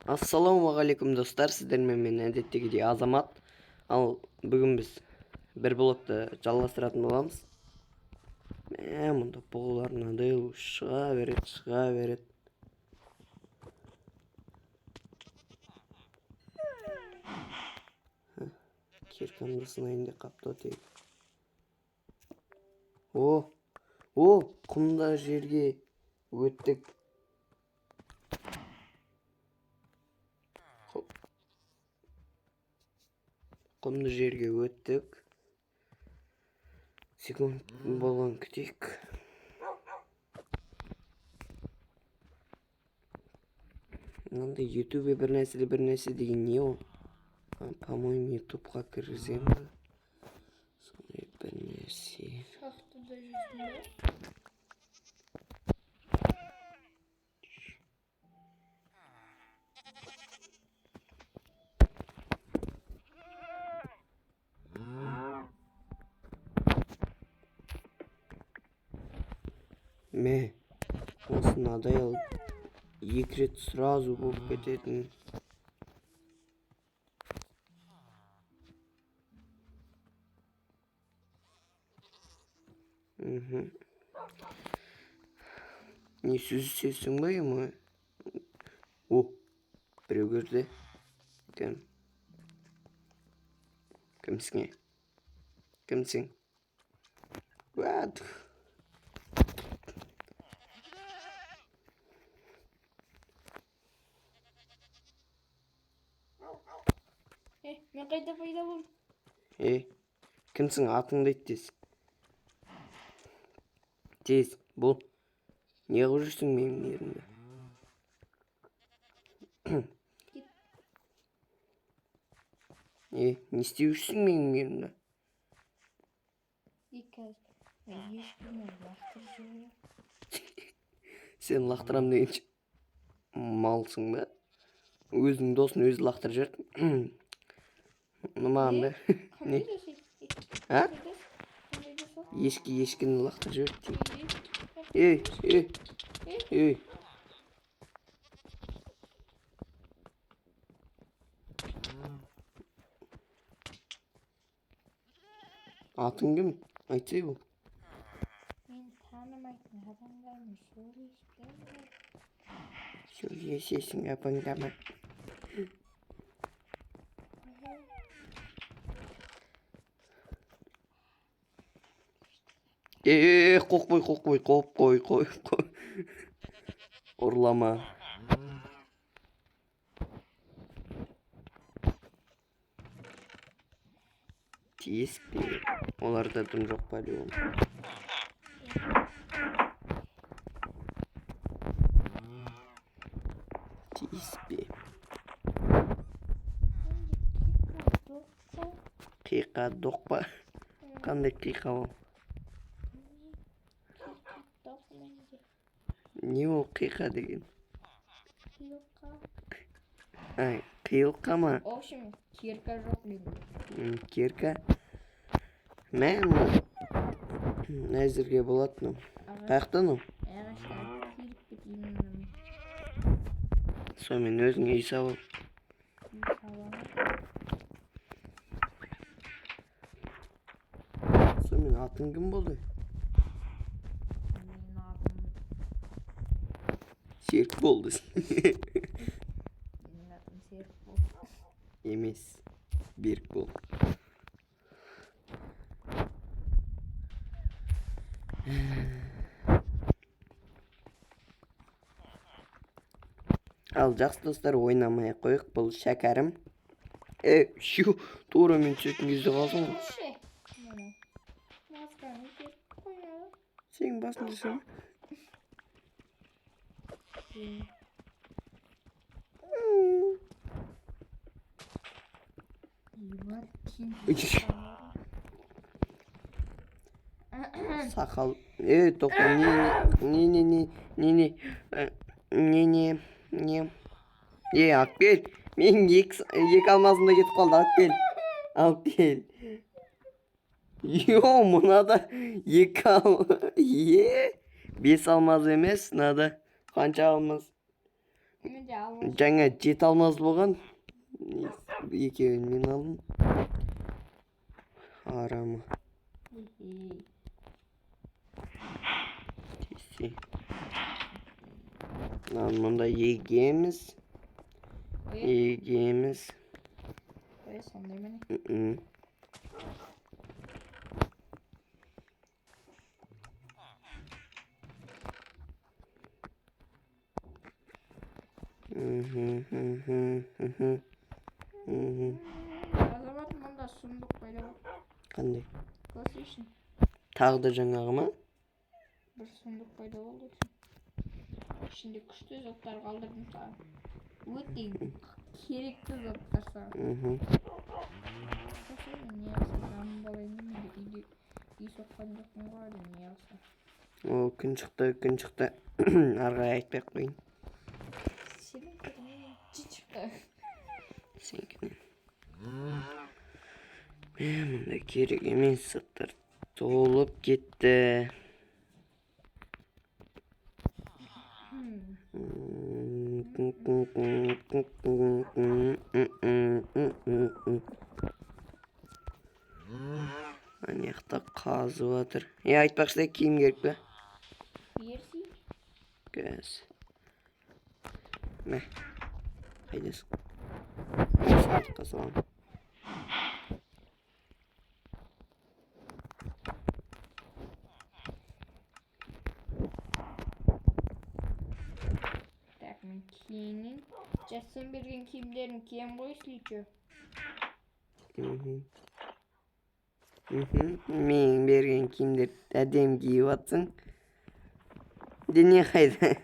Ассалаумағалейкум достар, сіздермен мен әдеттегідей Азамат. Ал бүгін біз бір блокты жалғастыратын боламыз. Мұнда бұғылар мынадай шыға береді. Киркамды сынайын деп қапты отек. Құмда жерге өттік. Құмды жерге өттік. Секунд болған күтейік. Мынандай ютубе бір нәрсе деген не ол? По-моему, ютубқа кіргізем ба? Сондай бір нәрсе. Шахтада жүрсің бе? Осынадай алып, 2 рет сразу болып кететін. Не сүзісесің ба ема? Біреу көрді. Кімсің? What? Мен қайда пайда болдым? Кімсің? Атыңды айт тез. Тез, бұл. Не қылып жүрсің менің ерімде? Не істеп жүрсің менің ерімде? Ешкіммен лақтырып жіберем. Сен лақтырам дегенше малсың ба? Өзінің досын өзі лақтырып жіберді. Маған бер. Не? Ешкіні лақтырып жіберді. Атың кім? Айтсай бұл. Мен танымайтын адамдармен сөйлеспеймін. Сөйлесесің апаңдама. Қой. Ұрлама. Тиіспе. Оларда дым жоқ па леон. Тиіспе. Қиқа доқ па? Қандай қиқа ол? Не ол қиқа деген? Қиылқа ма? В общем, кирка жоқ менде. Кирка? Мән әзірге болады. Қаяқтан ол? Ағаштар киріп кетейін. Сонымен өзің үй салып. Сонымен атың кім болды? Менің атым Серік болды. Менің атым Серік болды. Емес, Берік болды. Ал жақсы достар, ойнамай қойық, бұл шәкәрім. Тура мен түсетін кезде қалдың ғой. Масканы кесіп қояды. Сенің басында сен. Сақал. Тоқта, не. Алып кел. Мен екі алмасында кетіп қалды, алып кел. Мынада 5 алмаз емес, мынада қанша алмаз? Менде алмаз. Жаңа жете алмаз болған. Екеуін мен алдым. Арамы. Тиси. Мында егеміз. Егеміз. Ой, сондай мені. Азамат мұнда сұмдық пайда болды. Қандай? Көрсейшін. Тағы да жаңағы ма? Бір сұмдық пайда болды. Ішінде күшті заттар қалдырдым саған. Өте керекті заттар саған. Көрсейшін, не алса жаным болайын деменде үйде үй соққан жоқпын ғой әлі не алса. О, күн шықты. Арғай айтпай қойын. Сенің күнің шықты. Сенкіне. Мұнда керек емес заттар толып кетті. Анаяқта қазып жатыр. Айтпақшы киім керек пе? Берсей. Көз. Мә. Қайдасың? Сандыққа салам. Так, мен киінейін. Сен берген киімдерін кием ғой сличо. Мен берген киімдер әдем киіп атсың. Дене қайда?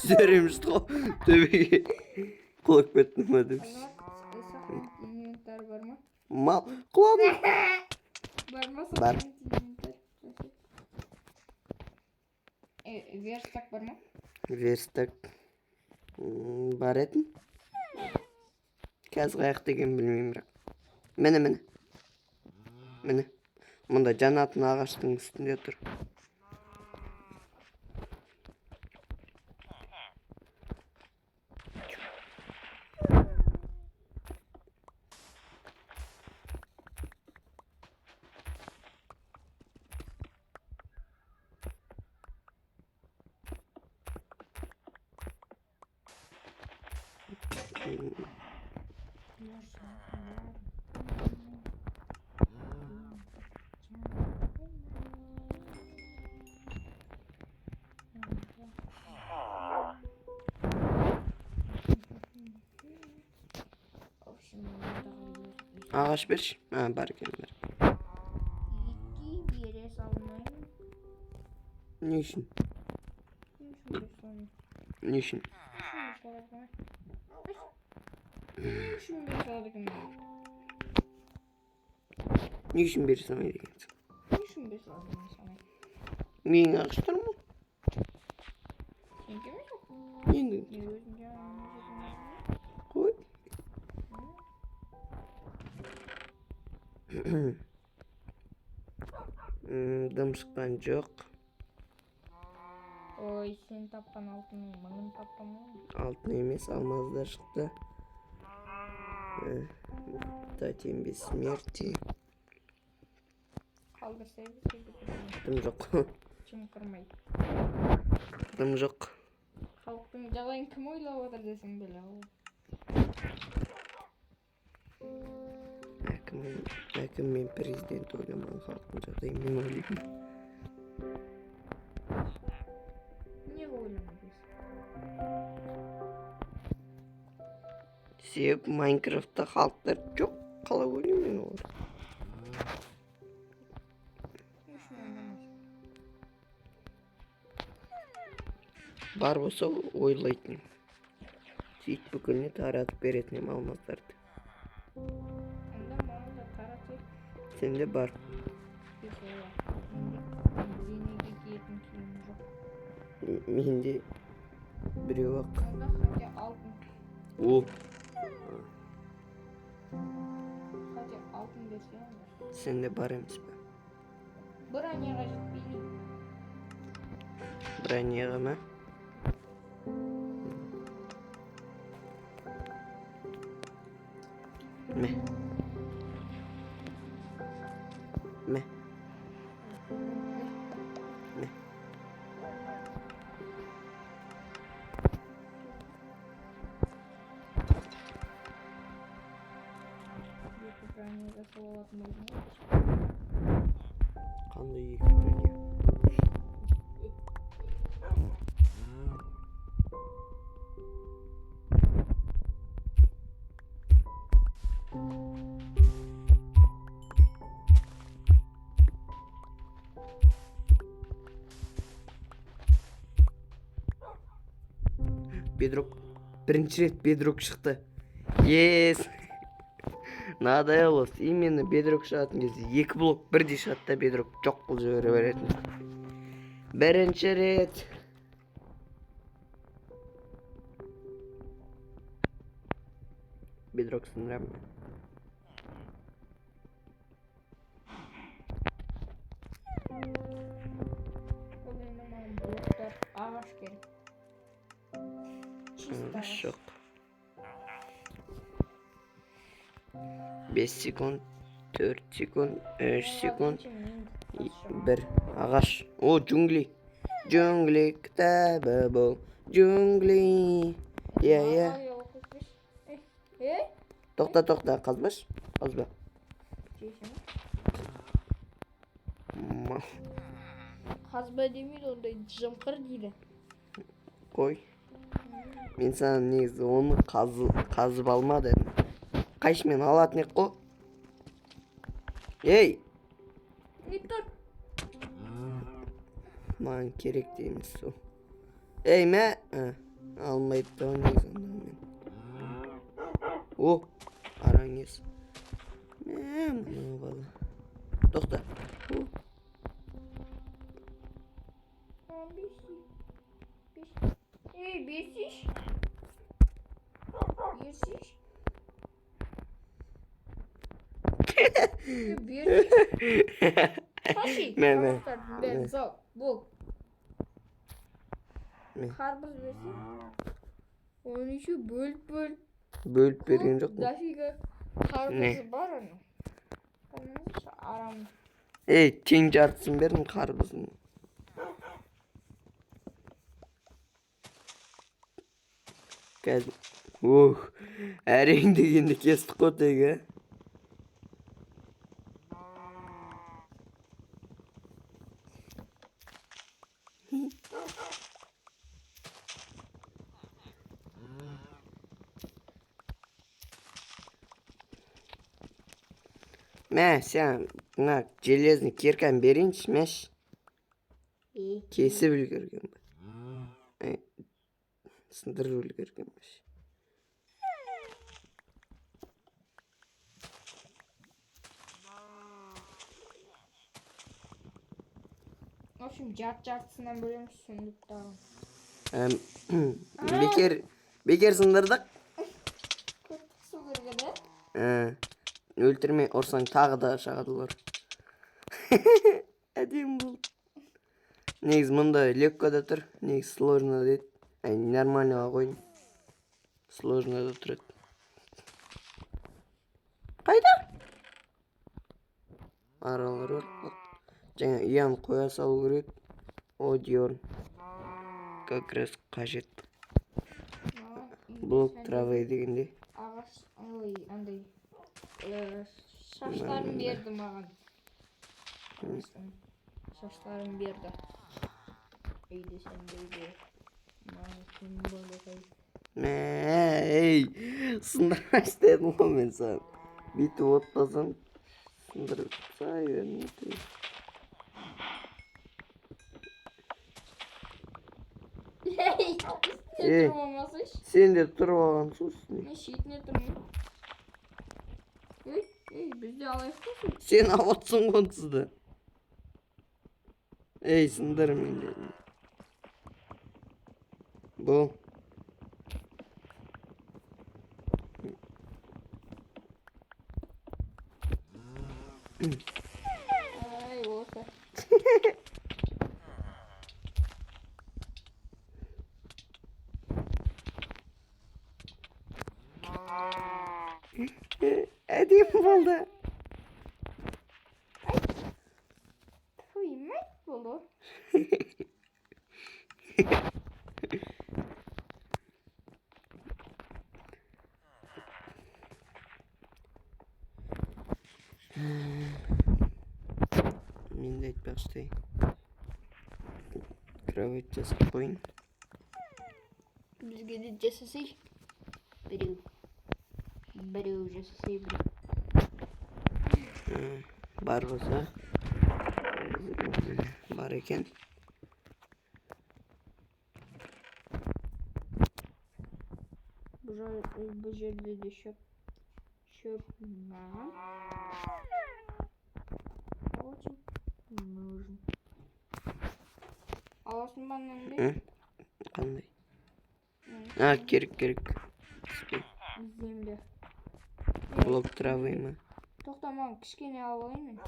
Сөрем шықты ғой. Төбеге құлап кеттім ма деп. Инвентар бар ма? Мал құладым. Бар ма? Бар. Верстак бар ма? Верстак бар етін. Қазір қаяқ деген білмеймін бірақ. Міне. Мұнда жанатын ағаштың үстінде тұр. Ағаш берші. Бар екен бар. Екі бере салмайын. Не үшін? Не үшін? Не үшін бере салмай дегенсің? Не үшін бере салмай? Менің ағаштар ма? Сен кеме жоқ? Енді. Не өзің жаңағы Қой. Дым шыққан жоқ. Ой, сен тапқан алтының мыңын тапқан ма? Алтын емес, алмаздар шықты. Тотем бессмертия. Қалдырсайды Дым жоқ. Жымқырмай. Дым жоқ. Халықтың жағдайын кім ойлап отыр десең біле ол. Әкім мен президент ойламаған халықтың жағдайын мен ойлаймын. Не ойламайсың? Себебі Майнкрафтта халықтар жоқ. Қалай ойлаймын мен олар? Не үшін ойламайсың? Бар болса ойлайтын. Сөйтіп бүкіліне таратып беретін алмаздарды. Онда маған да таратып. Сенде бар. Денеге киетін киім жоқ. Менде біреу ақ. Онда хотя алтын. Ол. Хотя алтын берсе онда. Сенде бар емес пе? Броняға жетпейді. Bronyaga mı? Me. Me. Me. Bronyaga салып atmaydım. Qanday екі bronye? Bedrock. Birinchi rет bedrock chiqdi. Yes. Надай олас. Именно bedrock шығатын кезде екі блок бірдей шығады да bedrock жоқ қылып жібере беретін. Бірінші рет. Bedrock сындырамын. Бұл енді маған блоктар ағаш керек. Чисто ағаш. Жоқ. 5 секунд, 4 секунд, 3 секунд, 1 ағаш. О, джунгли. Джунгли кітабы бұл. Джунгли. Иә. Тоқта, қазбаш. Қазба. Қазба демейді, ондай жымқыр дейді. Қой. Мен саған негізі оны қазып алма дедім. Қайшымен алатын ек қой. Ей! Не тұр? Маған керек дейміз сол. Ей, мә! Алмайды да негізі онда мен. О! Араң ес. Мә, мұны бала. Тоқта. Ей, бесиш? Бесиш? Бесиш? Таши. Мен. Ben zor. Bul. Ne? Karpuz versin. Onu şu bölüp Bölüp берген жоқ қой. Dafiga karpuzu var onun. Onun şu aram. Ей, тең жартысын бердің қарбызын. Қазір. Ох, әрең дегенде кестік қой тегі. Мә, сен мына железный кирканы берейінші, мәш. Кесіп үлгерген ба. Сындырып үлгерген мәш. В общем, жартысынан бөлеміз сондықтан. Бекер сындырдық. Көптік су кіргені. Өлтірмей ұрсаң тағы да шағадылар. Әдем бұл. Негіз мұнда легкода тұр. Негіз сложно дейді. Нормальныға қойын. Сложно да тұрады. Қайда? Аралар бар. Жаңа ұян қоя салу керек. О, диор. Как раз қажет. Блок травы дегенде. Ағаш, ой, андай. Шаштарын берді маған. Шаштарын берді. Үйді сен бейді. Маған кім болды қай. Ей, сындырмаш дедім ғой мен саған. Бүйтіп отпасам сындырып сай бермейді. Ей, тұрмамасыш? Сен де тұрып алған сосын. Мен шетіне тұрмын. Ей, бізде алайық қосын. Сен ауатсың қонсызды. Ей, сындыр мен дедім. Бұл. Ай, осы. Әдем болды. Kıymet bulu. Мен де айтпай ұстайын. Кровать жасап қойын. Bizge de cesesi. Biru cesesi biru. Бар болса. Бар екен. Bu yerde de şöp var. Очень нужен. Alasın benden de. Hı? Қандай? Керек. Земля. Блок травы ма? Тоқтамам, кішкене алайын мен.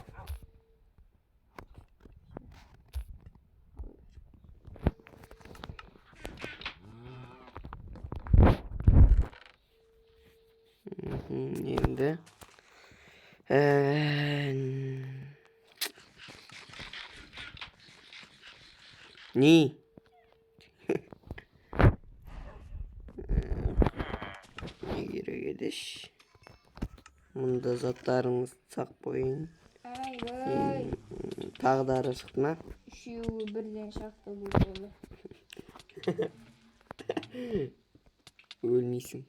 Енді. Не керек едіш? Мұнда заттарыңыз сақ қойын. Ay. Тағдары шықты ма? Үшеуі бірден шақты болды. Өлмейсің.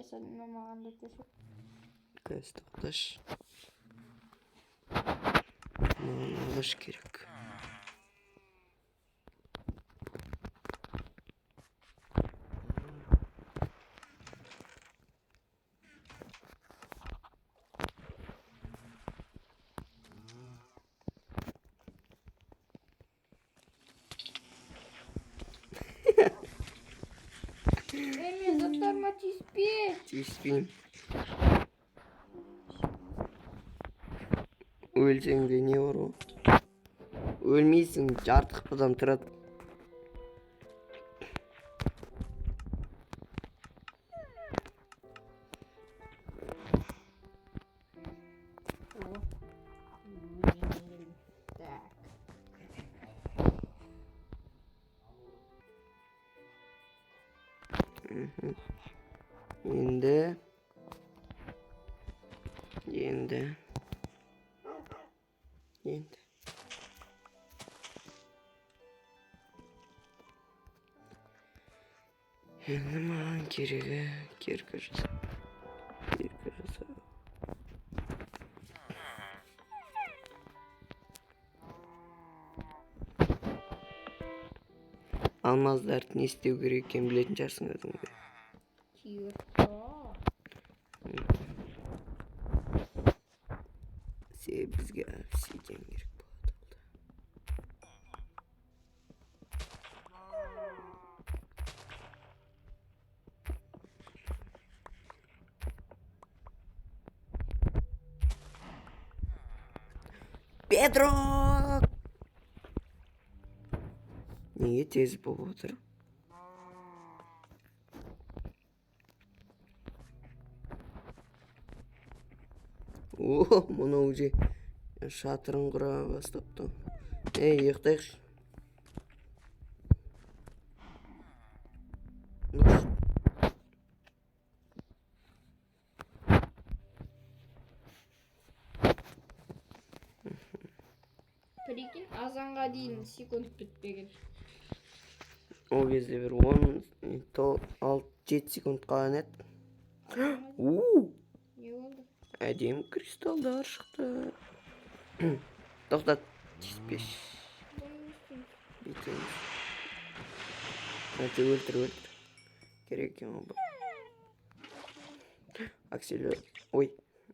Cesedime mağanda teşekkür. Көз тоқташ. Маған алаш керек. Emre zatlarıma tispir. Тиіспеймін. Өлсең де не бар ғой? Өлмейсің, жарты қыпыдан тұрады. Так. Енді. Енді маған керегі керкі жасау. Алмаздарды не істеу керек екенін білетін шығарсың өзіңде. Тихо. Бізге обсидиан керек болады. Bedrock! Неге тез болып отыр? О, мынау уже шатырын құра бастапты. Ей, ұйықтайықшы. Прикинь, азанға дейін секунд бітпеген. Ол кезде бір 7 секунд қалған еді. Не болды? Әдемі кристалдар шықты. Тоқтат, тиіспеш. Бүйтеміз. Әте өлтір. Керек екен ол.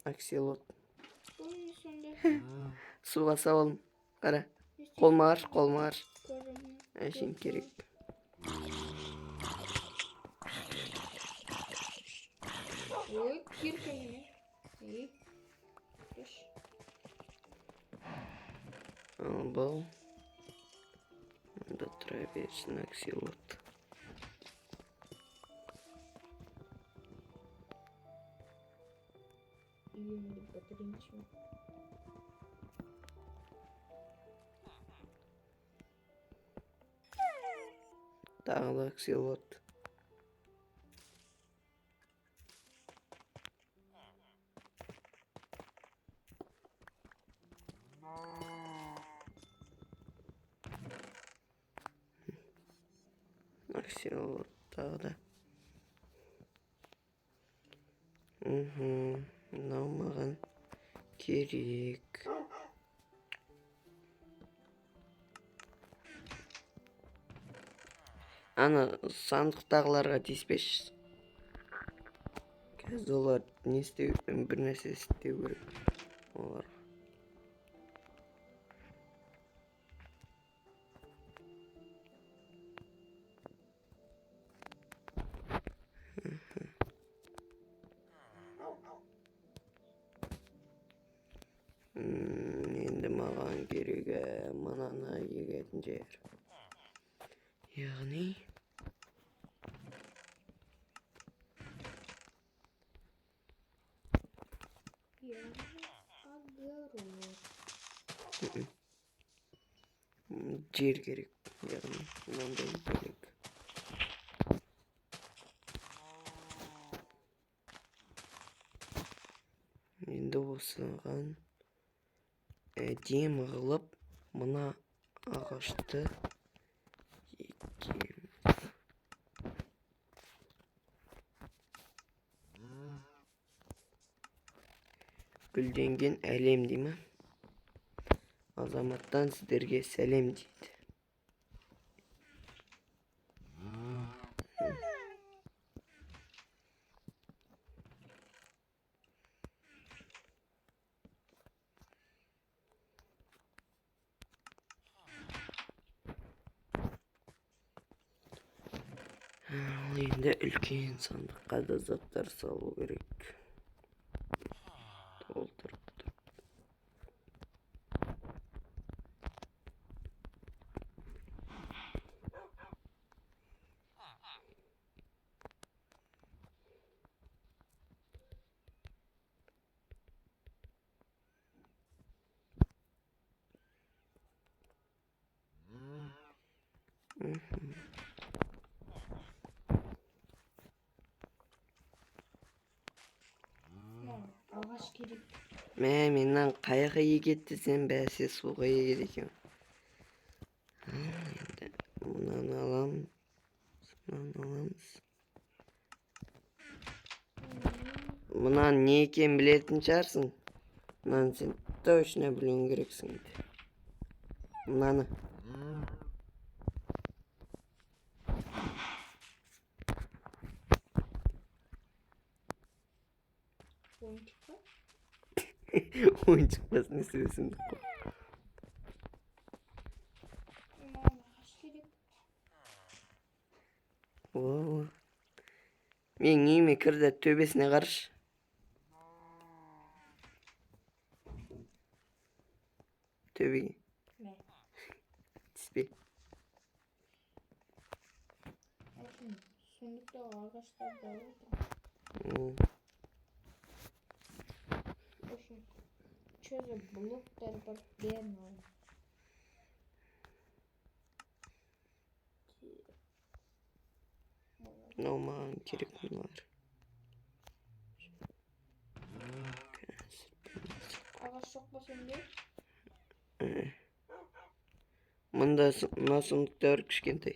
Akselot. Bunun sonunda Suga salalım. Kara. Kolmar, kolmar. görünüyor. Eşin gerek. Oy, kirka yine. İyi. Geç. Bu. Da traversin akselot. İyiyim bir batırayım şimdi. Daha da akselot. Akselot daha da. Namağın gerek. Ana sandıktagılarga tespеш. Қазір не істеу бір нәрсе істеу керек олар. Енді маған керегі мынаны егетін жер. Яғни жер керек. Яғни мынандай керек. Енді осыған дем қылып мына ағашты екем. Гүлденген әлем деймі? Азаматтан сіздерге сәлем дейді. Енді үлкен сандыққа да заттар салу керек. Толтырып тұр. Ағаш керек. Менен қайғы егетті сен бәсе суға егеді екен. Енді мынаны аламыз. Мынаны не екен білетін шығарсың. Мынаны сен точно білуің керексің. Мынаны. Oyuncak var. Oyun çıkmasını istiyorsun. Ағаш керек. Oo. Мен үйіме кірді төбесіне қараш. Төбеге. Мә. Түспе. Сондықта ағаштар да бар. Чөзі блоктар бар. Бәрін алып. Мынау маған керек мыналар. Ағаш жоқ па сенде? Мында мына сундукта бар кішкентай.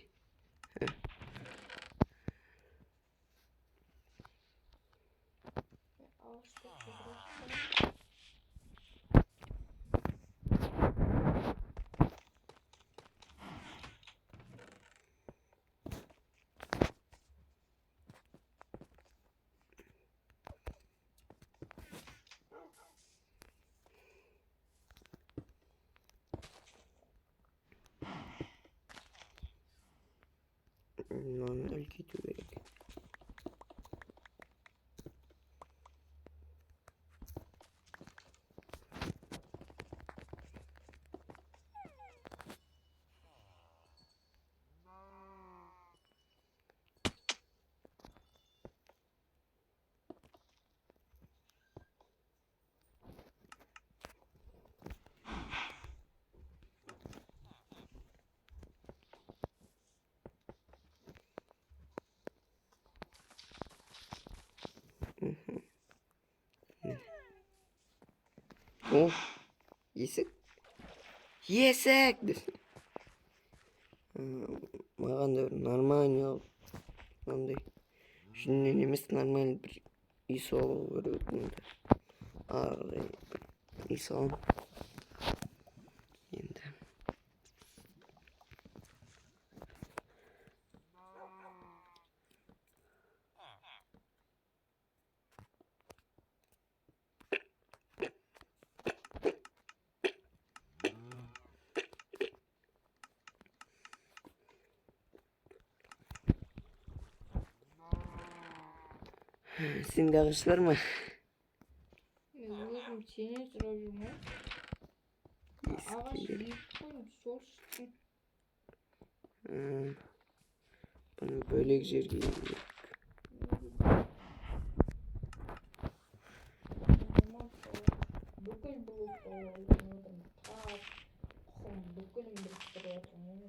Manuel кету керек. О, есік. Есік! Маған да бір нормальный алып. Мынандай жүннен емес нормальный бір үй салу керек мында. Арай үй салам. Енді. Sende ağaç var mı? Өзім сенен сұрап жүрмін. Ағаш егіп қойдым, сол шықсын. Bunu bölek жерге егейік. Бүкіл блок ойладым. Тас, құм, бүкілін біріктіріп отырмын.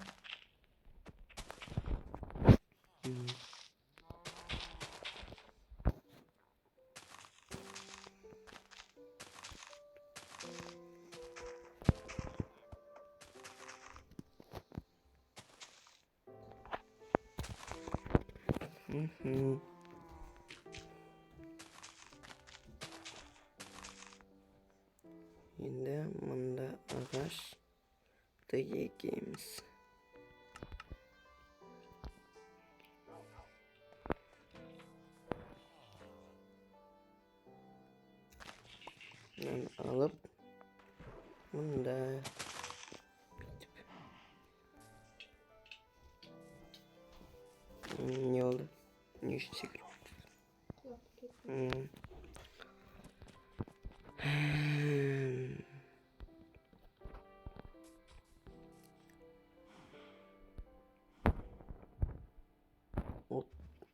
Енді мында ағаш егеміз. Мен алып мында не oldu? Ne işin sekir?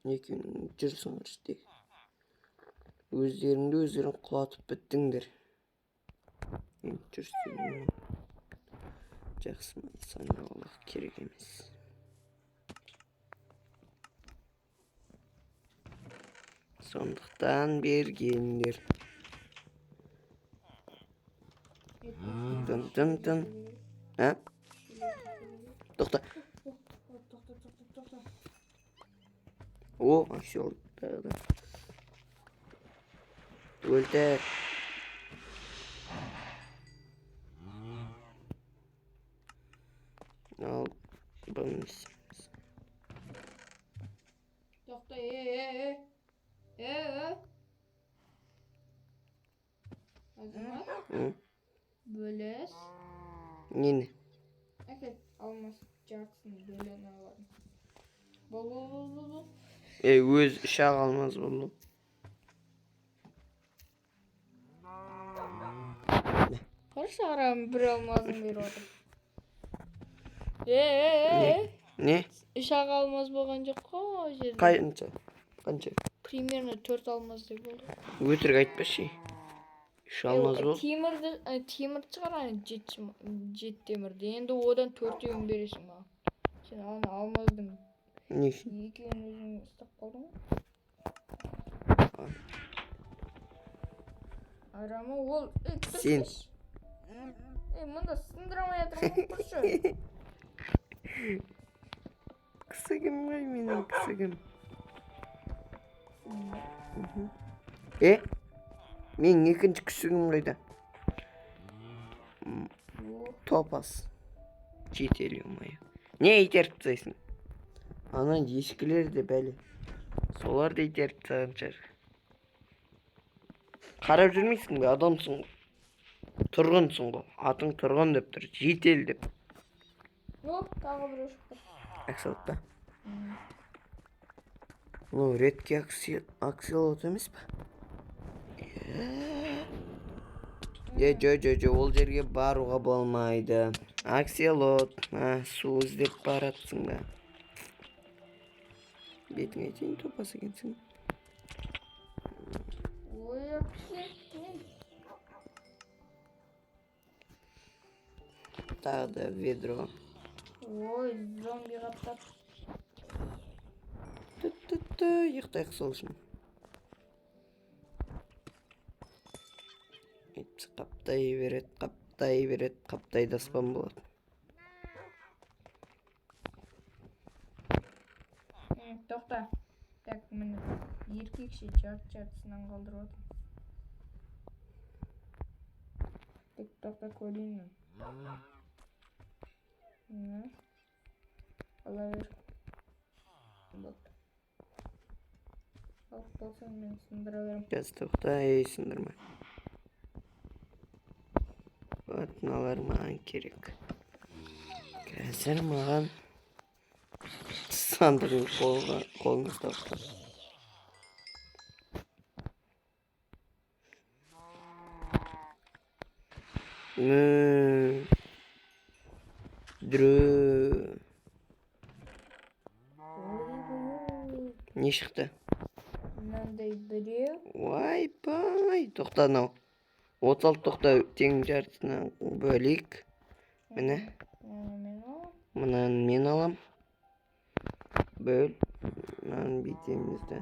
Екеуің жүрсіңдер işte. Өздерін құлатып біттіңдер. Енді жүрсің. Жақсы ма? Санаулық керек емес. Сондықтан бергендер. Тын. Ha? Тоқта. О, все oldu. Öldür. Al. Bunu Тоқта, Азамат, бөлес. Нені? Әкет, алмас жартысын бөлен аладым. Бол. Өз ұшақ алмаз болды. Қаршы арам бір алмазын беріп отыр. Не? Ұшақ алмаз болған жоқ қой жерде. Қанша? Примерно 4 алмаздай болды. Өтірік айтпашы. Үш алмаз болды. Темір шығар, 7 темірді. Енді одан 4-еуін бересің маған. Сен алмаздың Не үшін? екеуін өзің ұстап қалдың ғой. Арама ол... Сен. Мұнда сындырамай атырмын құршы. Кісігім ғой менің кісігім. Мен екінші кісігім қайда? Топас. Жетелі мая. Не итеріп тастайсың? Ана ешкілер де бәлі. Солар да итеріп тастағаншар. Қарап жүрмейсің бе? Адамсың. Тұрғынсың ғой. Атың тұрғын деп тұр. Жетел деп. Жоқ, тағы бір өшіп тұр. Әксалықта. Ну, редкий аксиолот емес па? Жо, ол жерге баруға болмайды. Акселот, су іздеп баратсың ба? Бетіңе дейін топасы екенсің. Ой, вообще. Тағы да ведро. Ой, зомби қаптап. Ұйықтайық сол үшін. Қаптай берет, қаптайды аспан болады. Тоқта. Так, міне еркекше жартысынан қалдырып отыр. Тек тоқта көрейін. Ала бер. Ал болсаң мен сындыра берем. Қазір тоқта, сындырма. Вот, мыналар маған керек. Қазір маған сандығын қолына ұстап. Дүрүү. Не шықты? Мынандай біреу. Ойбай, тоқта анау. 36 тоқта тең жартысынан бөлейік. Міне. Мынаны мен алам. Бөл. Мынаны бүйтеміз да.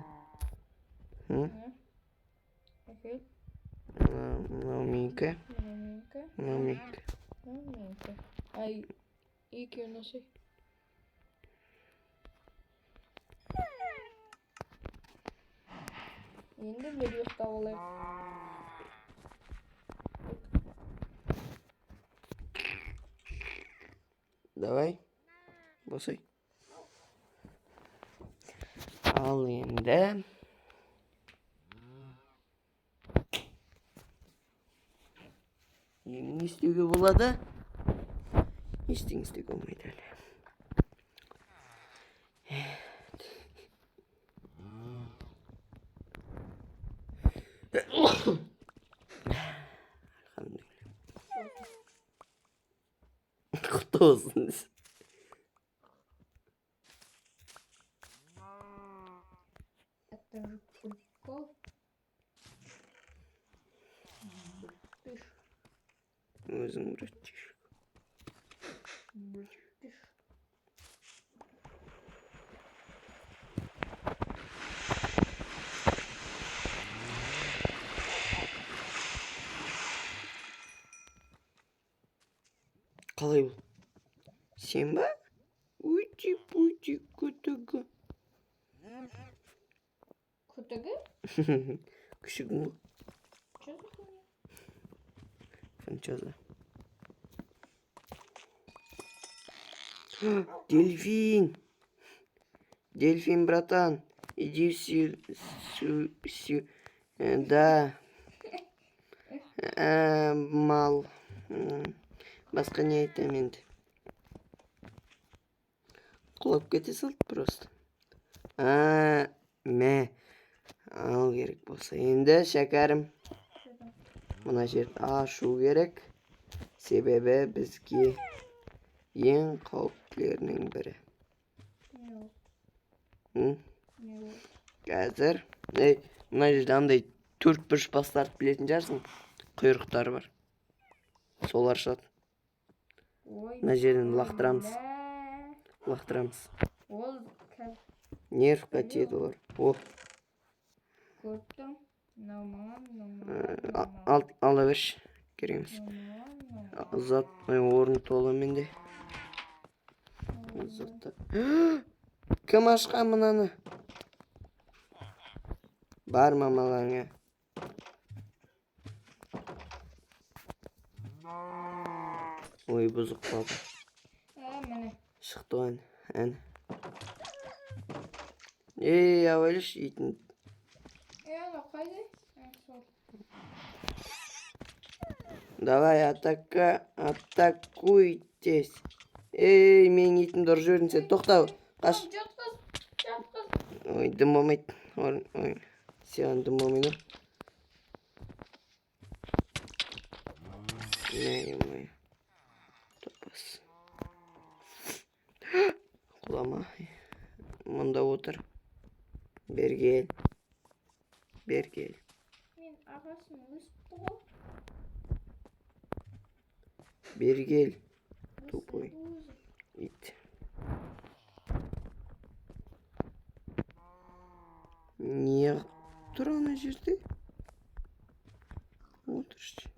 Мынау менікі. Мынау менікі. Ай, екеуін осы. Енді бір ұйықтап алайық. Давай. Босай. Ал енді. Енді не істеуге болады? Ештеңе істеуге болмайды әлі. Құтты болсын. Это же прикол. Өзің братчик. Қалай бұл? Сен ба? Уйти, күтігі. Күтігі? Күшігің бұл. Что за хуйня? Франчоза. Дельфин! Дельфин, братан. Иди да. Мал. Басқа не айтам енді. Құлап кете салды просто. Мә. Ал керек болса. Енді шәкәрім. Мына жерді ашу керек. Себебі бізге ең қауіптілерінің бірі. Қазір. Мына жерде андай 4 бұрыш бастарды білетін жарсың. Құйрықтары бар. Солар шығады. Мына жерін лақтырамыз. Ол Нервқа тиеді олар. көрттім. Ала берші. Кереміз. Зат орын толы менде. Кім ашқан мынаны? Бар мамалаңа. Ой, бұзық қалды. Міне. Шықты оған. Авайлыш етін. Ана қайда? Давай, атакуйтесь. Мен етін дұры жөрін сен. Тоқтау. Қаш. Жатқыз. Ой, дымомайт. Ой, сен дымомайны. Ne yumay. Topaz. Kulama. Mında otur. Bir gel. Bir gel. Мен ағасын өсіп тұр. Bir gel. Tupay. İt. Niye dur ana жерде? Otur işte.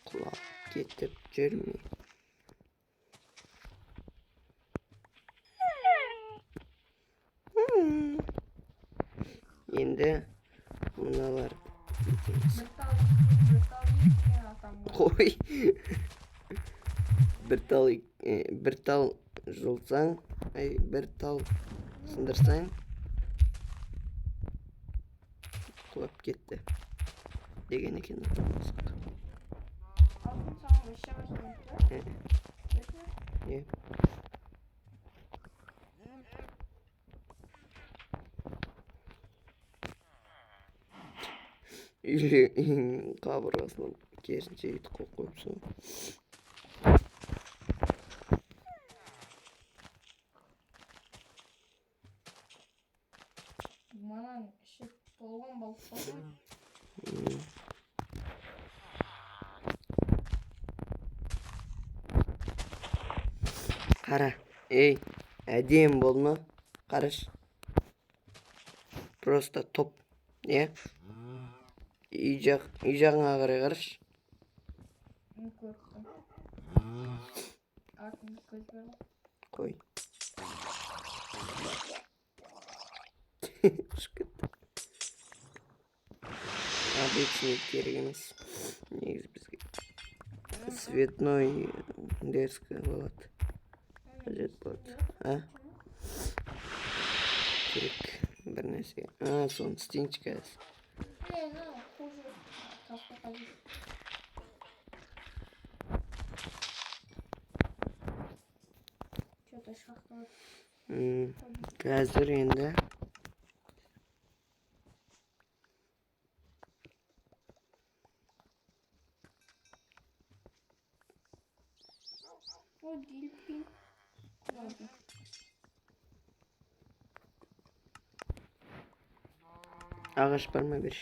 Kulak getirip жүрмей. Енді мыналар қой. Bir tal жұлсаң, bir tal сындырсаң құлап кетті деген екен. Алтын сағын іше бастайды. Е. Или қабырғасынан керісінше ит қойып қойыпсың. Манан іші толған балық болған. Қара, ей, әдем болма. Қараш. Просто топ. Е? Үй жағыңа қарай қараш. Мен көрттім. Артымды көз берді. Қой. Ұшып кетті. Обычный керек емес. Негізі бізге цветной дерзкая болады. Қажет болады. Керек бір нәрсе. Соны істейінші қазір. Хуже тасқа қажет. Что-то шахталады. Қазір енді О, дельфин. Ладно. ағаш бар ма бір?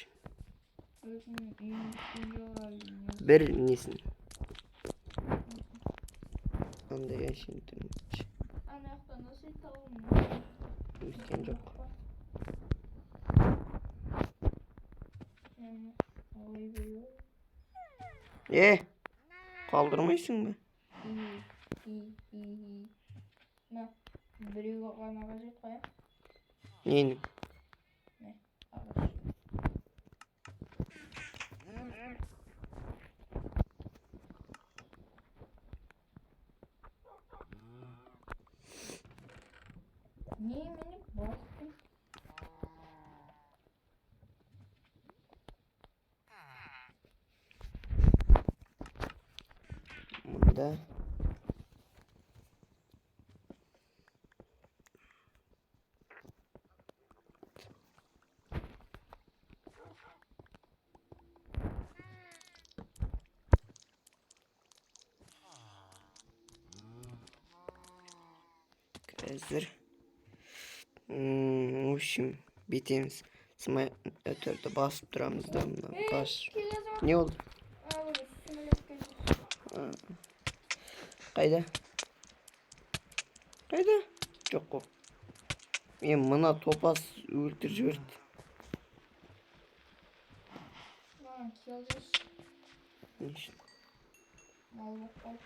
Өзінің үйінде Bir несін? Андай әшейін түрмекші. ана жақта насый тауым. Өскен жоқ. Қалдырмайсың ба? На, біреуге ғана қажет қой. Ненің? Ағаш. Мені бақтым. Мұнда қазір в общем бетеміз сымай өтерді басып тұрамыз да мына баш. Не oldu? Қайда? Қайда? Жоқ қой. Мен мына топас өлтіріп жіберді. Не үшін? Мал болып қалды.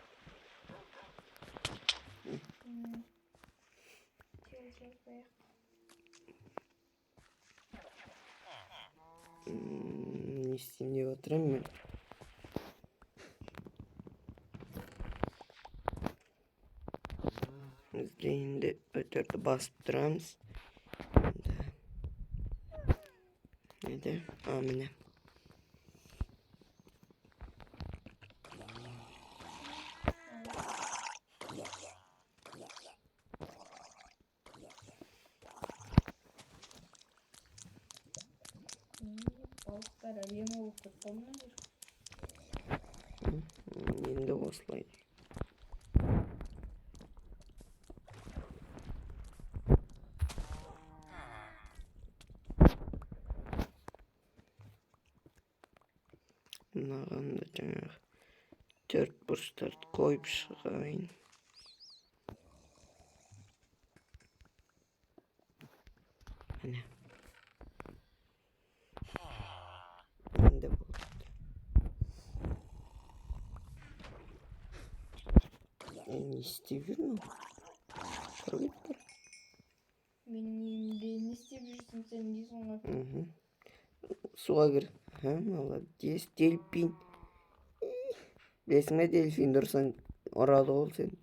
Не істеймін деп отырмын мен. Бізде енді өтерді басып тұрамыз. Неді? Міне. Kara yeme olup tutmamına bir. Endi osылай. Mынаған да жаңағы 4 бурчтарды коюп шығайын. Міне. Енді болады. Не істеп жүрмін? Тұрып кетті. Мен енді не істеп жүрсің сен дейсің ғой. Суға кір. Молодец, дельфин. Білесің бе, дельфин тұрсаң ұрады ол сені.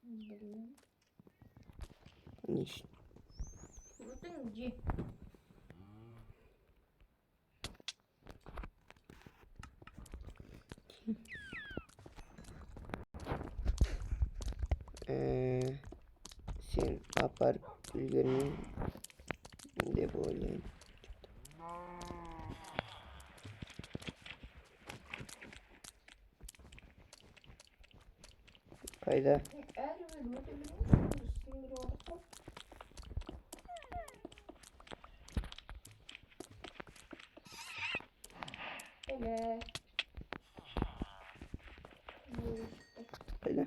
Білмеймін. Не үшін? Өтің же. Sen апарып үлгермейін деп ойлаймын. Қайда? Әрі бір өте білмеймін. Сіңдіріп отырып. Öyle. Қайда?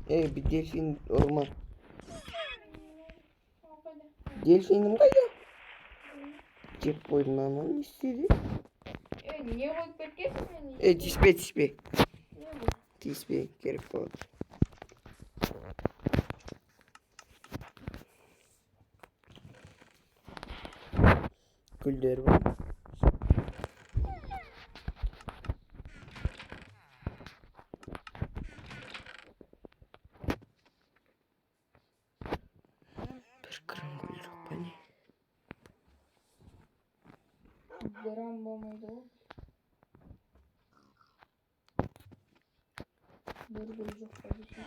Bir delfin orman. Delfinim қайда? Жеп қойдым ананы, не істеді? Не қойып кеткенсің мен? Тиіспе. Не бұл? Тиіспе, керек болады. Гүлдер бар. Bir kırım gül yok beni. Gram болмайды ғой. Bir gül жоқ па десе.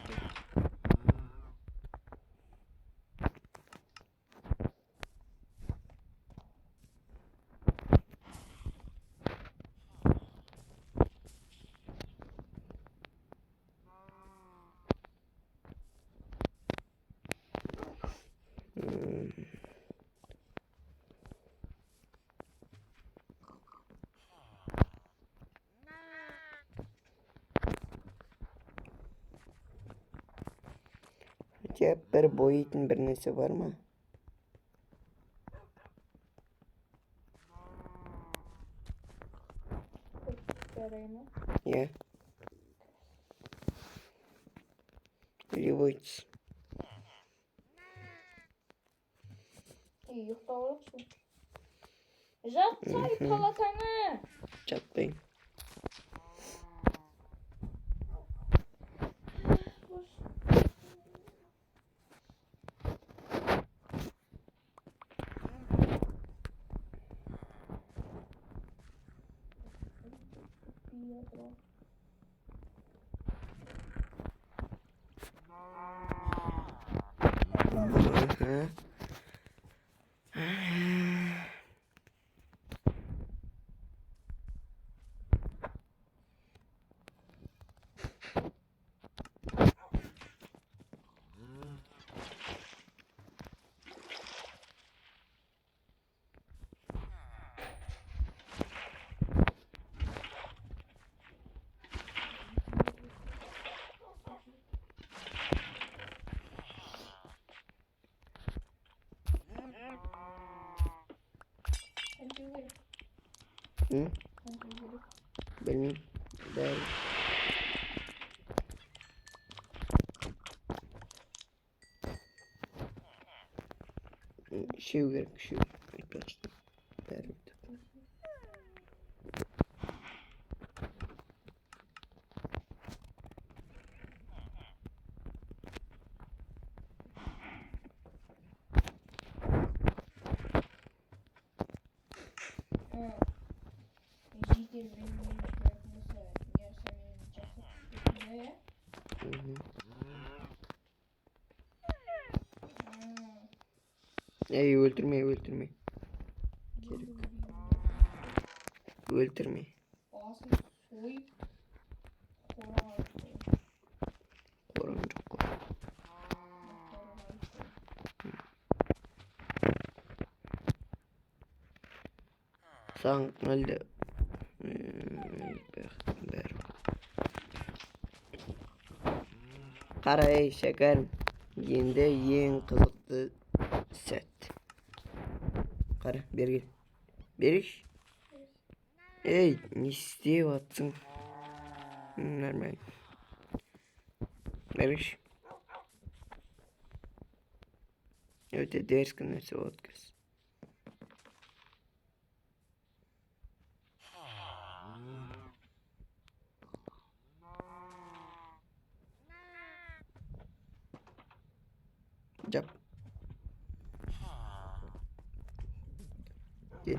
Bir boyaytın bir nesi var mı? Жараймы? Ya. Или бойтесь? Ұйықтап алайықшы. Жатсай палатаңа. Жатпайын. Hı? Bilmem. Değil. Sugar. Başta. Perfect. Öldürme. Öldürme. Ağzını soyup korağa koyayım. Koran çok koy. Korağa koyayım. Sen öyle. Ber. Qara ey şeker. Yende eng qiziqli set. Qara bergil. Beriş. Ey, ne isteyapsın? Normal. Beriş. Öte ders günlerse o'tkaz. Jap. Gel.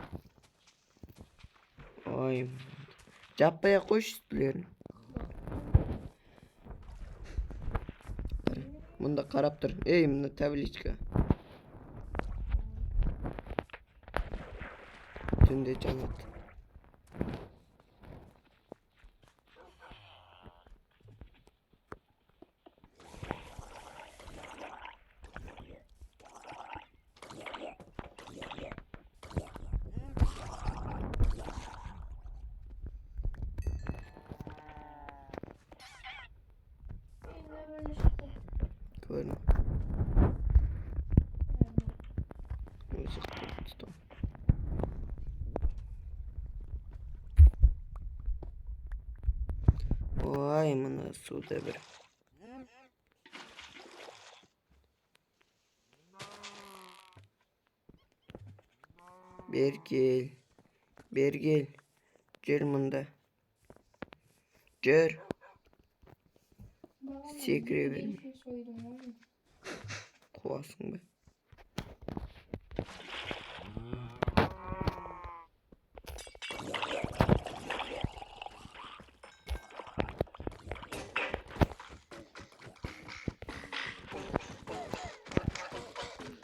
Oy. Japmaya qo'sh üstlerini. Bunda qarab tur. Ey, bunda tablichka. Tünde canat. Yine böyle işte. Koyma. Uzak tut. Vay mana suvda bir. Bergil. Bergil. Gel bunda. Gör. Bana Sekre bir benim. şey soydum oğlum. Kovasın be.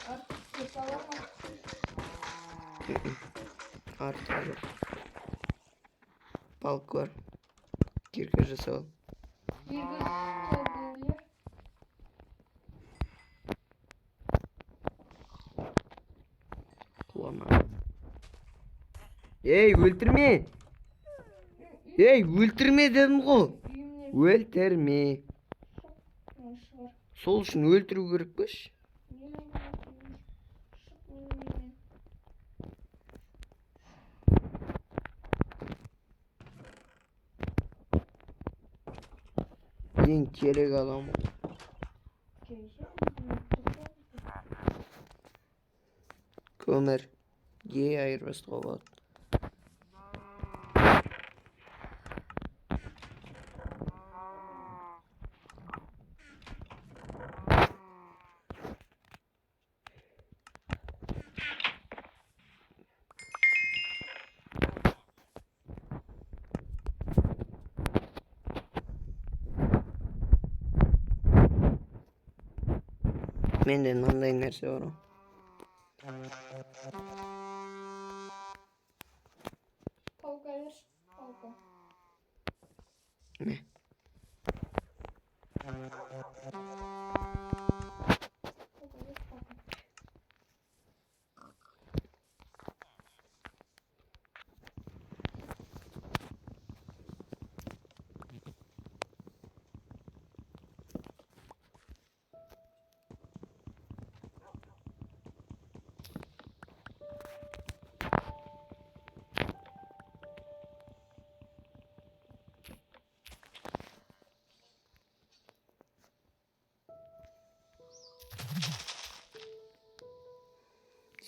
Artık ses alamam. Artık yok. Balk var. Kirkacı sağ ol. Bir gün oluyor. Kullanma. Ey, öldürme. Ey, öldürme dedim ko. Düğümleri Öldürme. var. Sol үшін öldürü gerekmiş. Ең керек адам. Көмір. Айырбастауға болады. Менде мындай нәрсе бар. Pavka ver. Pavka. Ne? Pavka ver. Pavka.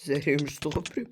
Зәрем что прям.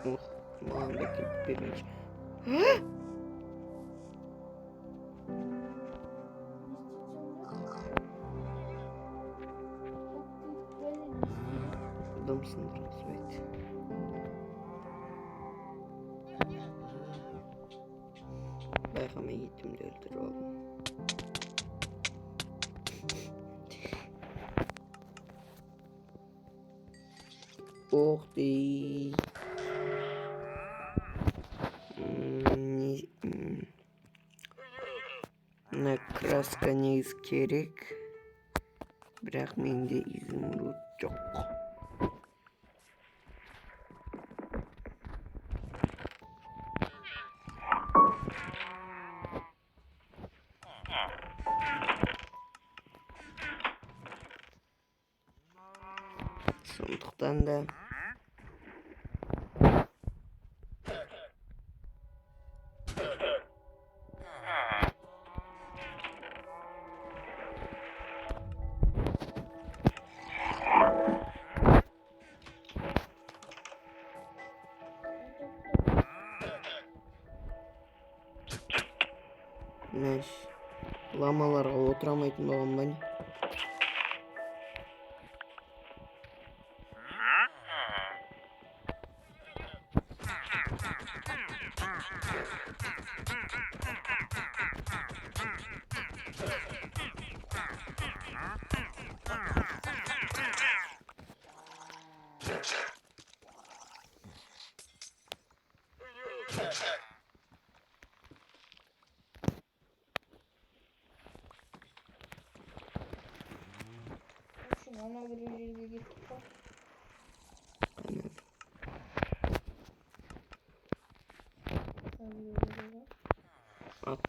Oh, aman bekle birinci. Adamsın Rasvet. Bakalım gittim de öldür oğlum. Oh değil. Ne kraska ne gerek. Bırak mende izmurut çok. Sandıktan da Neş. Lamalara oturamaydım babam beni. Şunu ona göre bir gittik bak. At.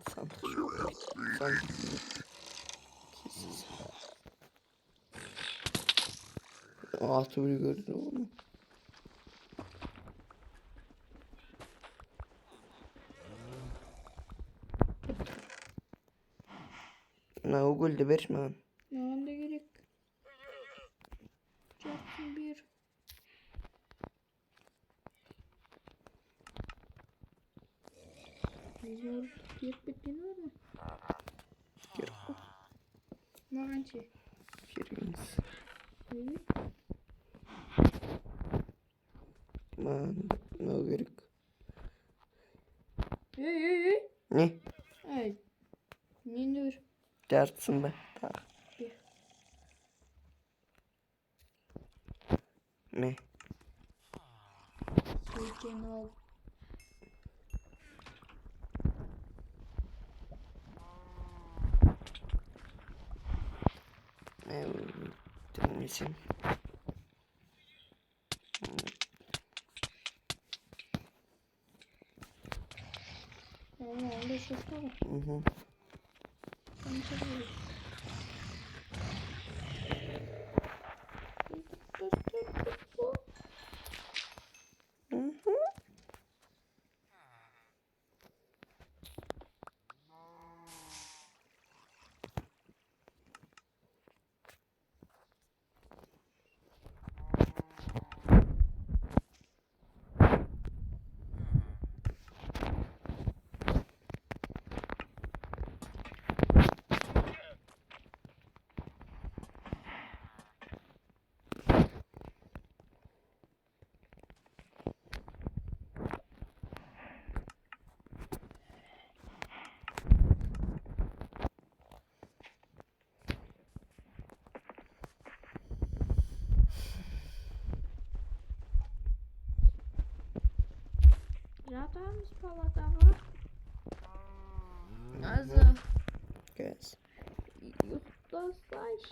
Sandık çok büyük. Sandık. Kesin. Altı biri gördün oğlum. Ne o gol de verme. Ne anda gerek? Çarpsın bir. Bizim yer bittiğin var mı? Yok. Narançı. Firins. Evet. Man. Ne o gerek? Hey. Ne? Evet. Nedir? Dersin be. Tak. Bir. Ne? Söyleyeceğimi al. Ne? Denesin. Ama onda şurada var. Hı. Ben çekiyorum. Hı. Жадамыз палатаға. Азы Gez. ұйықтасайш.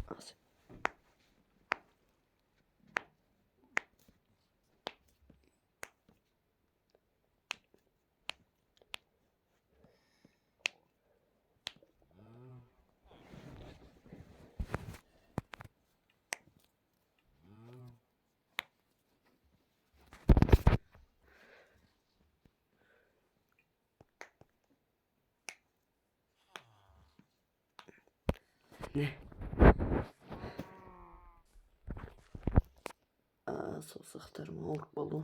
Az. Ne? Sosaklarıma ork balı.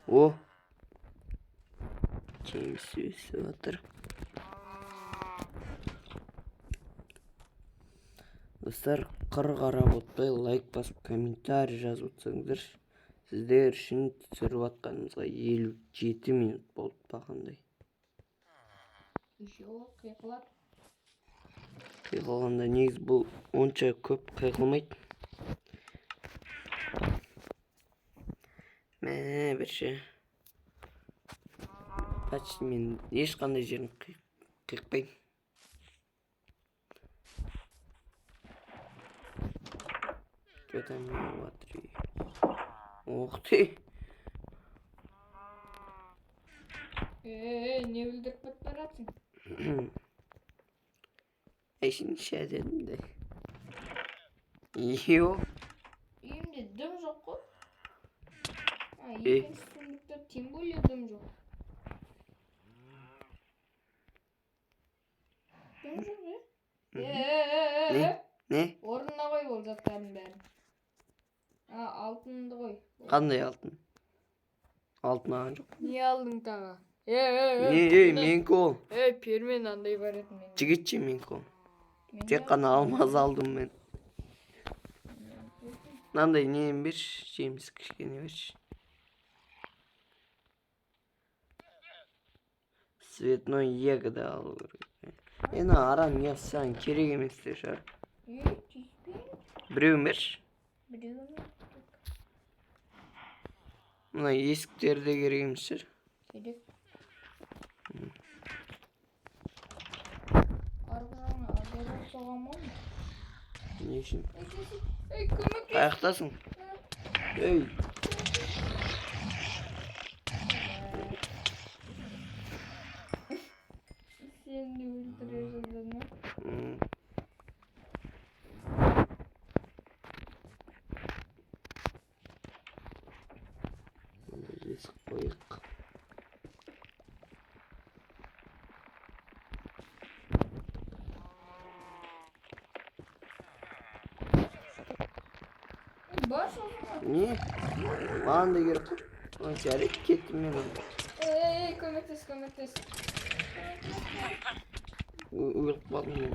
Oh. Kimisi sıvatır. Dostlar qarab o'tpay like basıp kommentariy жазып o'tsanızlar sizler үшін түсіріп atqanımızға 57 minut болып бақандай. Жоқ, қиқылады. Қиқылғанда негіз бұл онша көп қиқылмайды. Мә бірше. Почти мен ешқандай жерін қиқпаймын. Что-то смотри. Ух ты. Не бүлдіріп бітіп баратсың? Şimdi şey dedim de. Yok. Үйімде дым жоқ қой. Екінші сундукта тем более дым жоқ. Дым жоқ, Ne? Орнына қой ол заттардың бәрін. Алтынды қой. Қандай алтын? Алтын алған жоқ. Не алдың тағы? Менікі ол. Пермен андай бар еді мен. Жігітше менікі ол. Тек қана алмаз алдым мен. Мынандай нем берші, жеміс кішкене берші. Цветной ягода алу керек. Арам не саған керек емес те шығар. Біреуін берші. Мына есіктерде керек емес шығар. Керек. Арғырағына арғырақ соған ма? Не үшін? Көмек. Аяқтасың. Ей. Сені өлтіре жазданы. Есік қойық. Бар соғыма. Не? Маған да керек қой. Жарайды, кеттім мен онда. Көмектес. Өліп қалдым мен.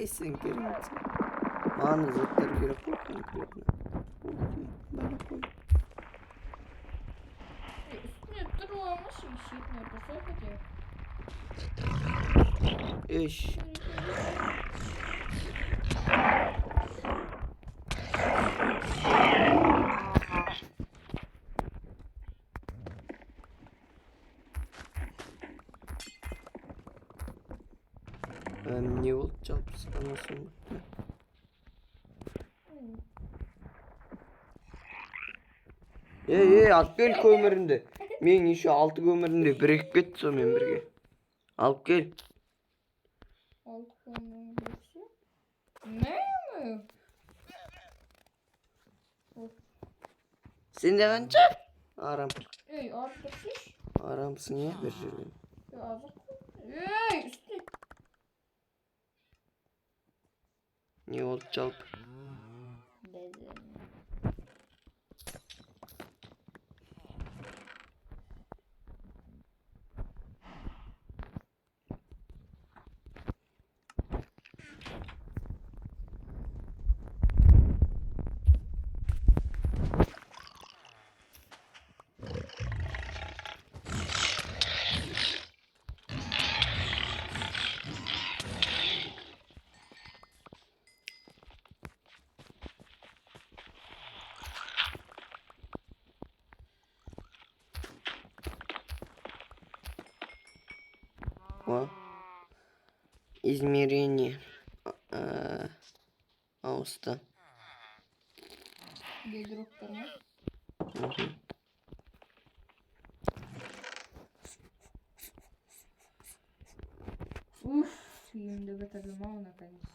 Сен керемет. Маған да заттар керек қой конкретно. Бәрі қой. Үстіне тұру алмашы, шетіне тұрсай хотя. Эш. Не болды жалпы санасың ба? Алып кел көмірінді. Мен еще 6 көмірінде бірігіп кетті сонымен бірге. Алып кел. 6 көмірін берші. Не? Сенде қанша? Арам. Артырсыш. Арамсың я бір жерден. Азық. Үстіне. Не болды жалпы? О. Измерение. Ауысты. Бедроктар ма? Мгм. Уф, сүйімді бітірдім ау наконец.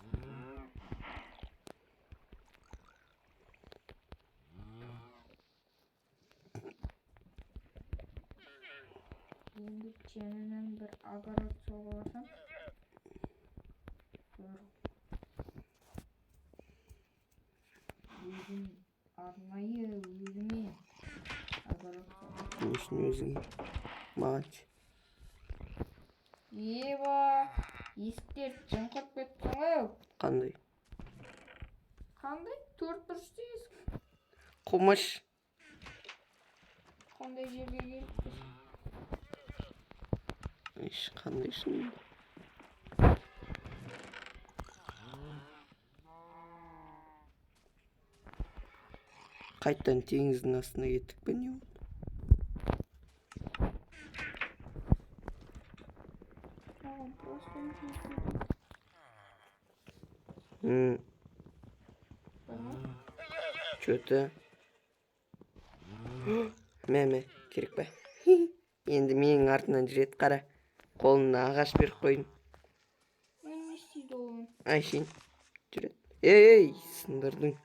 Енді ченінен бір огород соғыласам. Өзім арнайы өзіме огород соғыласам. Не үшін өзіңе? Мағаншы. Еба, есіктер жымқырып кеттің ау. Қандай? Қандай? 4 бұрышты есік. Қумыш. Қандай жерге келіппіз? Қандай шын? Қайттан теңіздің астына кеттік пе не болды? Маған просто Чё-то... Мәмі, керек пе? Енді менің артынан жүреді қара. Қолына ағаш беріп қойын. Мен не істейді оған? Айшин. Жүреді. Ей, сындырдың.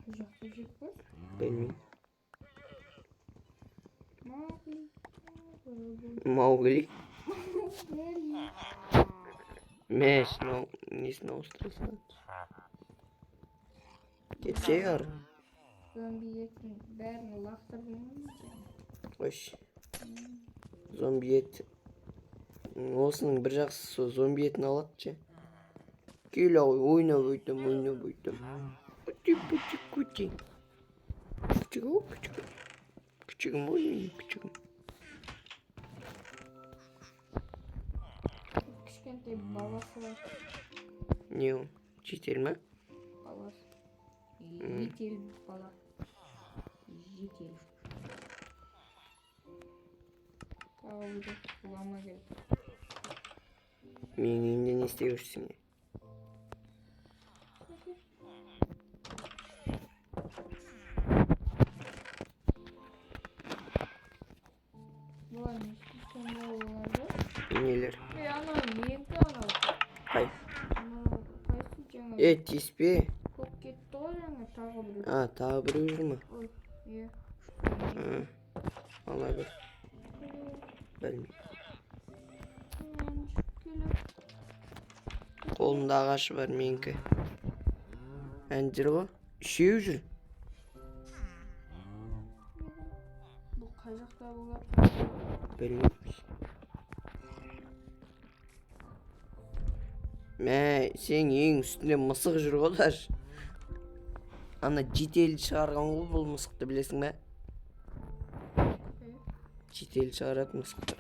Қай жақта жүріп бар? Білмеймін. Маугли. Маугли. Маугли. Мәш, несін ауыстыра салады. Кетсе ар. Зомби етін бәрін лақтырдым ғой. Ош. Зомби ет. Осының бір жақсы сол зомби етін алады ше. Кел ау, ойнап өйтім. Күчі. Күчігім ой, күчігім. Кішкентай баласы бар. Не ол? Жетел ма? Баласы. Жетел бала. Жетел. Тағы өйді ұлама керек. Менің үйімде не істеп жүрсің? Бұлар не істейсің оларды? Нелер? Анау менкі анау. Қай? Анау қайсы жаңа? Тиіспе. Көп кетті ғой жаңа тағы біреу. Тағы біреу жүр ма? Ой, е. Ала бір. Білмеймін. Қолында ағашы бар менкі. Әндір ғой. Үшеу жүр. Бұл қай жақта болады? Білмеймін. Сен ең үстінде мысық жүр ғодар. Ана жетел шығарған ғой бұл мысықты білесің бе? Жетел шығарады мысықтар.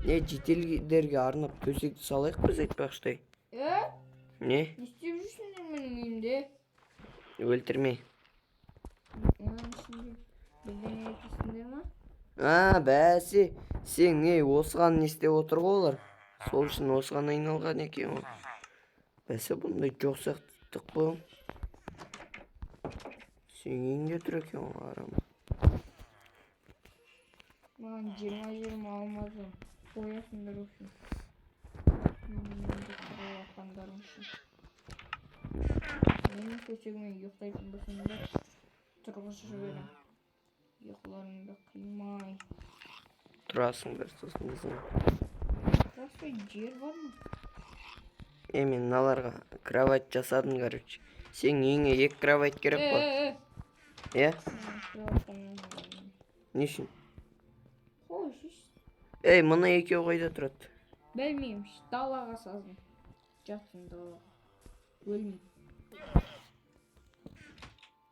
Не жетелдерге арнап төсекті салайық біз айтпақшыдай. Не? Не істеп жүрсіңдер менің үйімде? Өлтірме. Оның ішінде бірдеңе етесіңдер ма? Бәсе, сен не осыған не істеп отыр ғой олар? Сол үшін осыған айналған екен ол. Бәсе бұндай жоқ сақтық қой. Сен үйіңде тұр екен ол арам. Маған 20 алмазым қоясыңдар үшін. Менде құралақандарым үшін. Менің көшегіме ұйықтайтын болсаңдар тұрғызып жіберем. Ұйқыларыңды қимай. Тұрасыңдар сосын біздің. Просто жер бар ма? Мен мыналарға кровать жасадым, короче. Сен үйіңе 2 кровать керек қой. Не үшін? Қой, Мына екеу қайда тұрады? білмеймін, далаға сазым. Жатсын далаға. Өлмейді.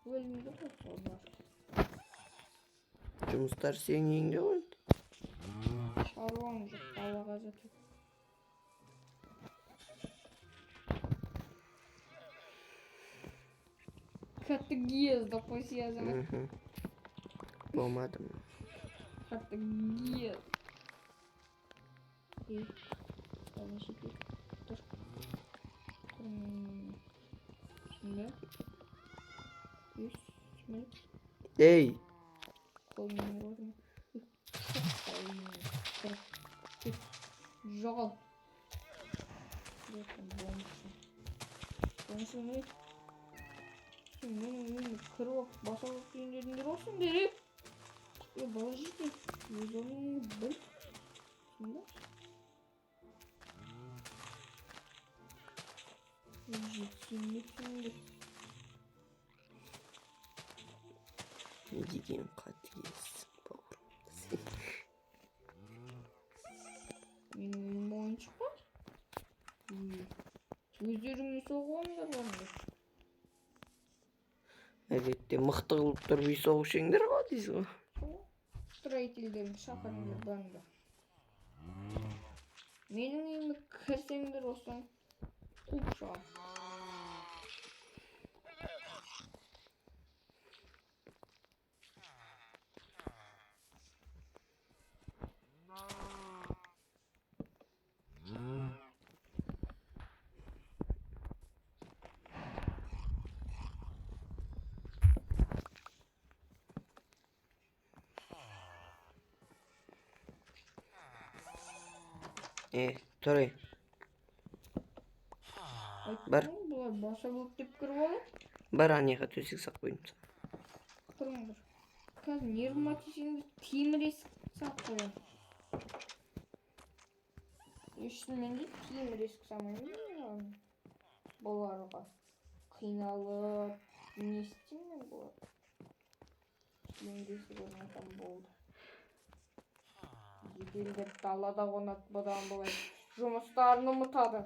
Өлмейді ғой солар. Жұмыстар сен үйіңде ғой. Шаруам жоқ, далаға жатыр. Катыгез деп қойсы азамат. Мгм. Болмадым. Катыгез. Ладно, шипи. Тур. Şimdi. Üst. Şimdi. Ey. Koymayı koydum. Жоғал. Bonusunu. Şimdi kırıp basamak düğünlerinde olsun deri. Ya bağışık değil. Yüzünü bil. Şimdi. Şimdi. Деген қатыгез. Benim önüme oyuncak var. Өздеріңе соғуыңдар онда. Әдетте мықты қылып тұрып үй соғушыңдар ғой дейсіз ғой. Строительдерін шақырыңдар бәріңді. Менің үйіме кірсеңдер осыдан қуып шығам. Тұрай. Бар. Бұлар баса болып деп кіріп алып. Бар анеға төсек сақ қойдым. Тұрыңдар. Қазір нервматизмді темір есік сақ қоям. Шынымен де темір есік самайын. Бұларға қиналып не істеймін бұлар. Темір есік орнатам болды. Жеделдер далада қонат бұдан бұлай жұмыстарын ұмытады.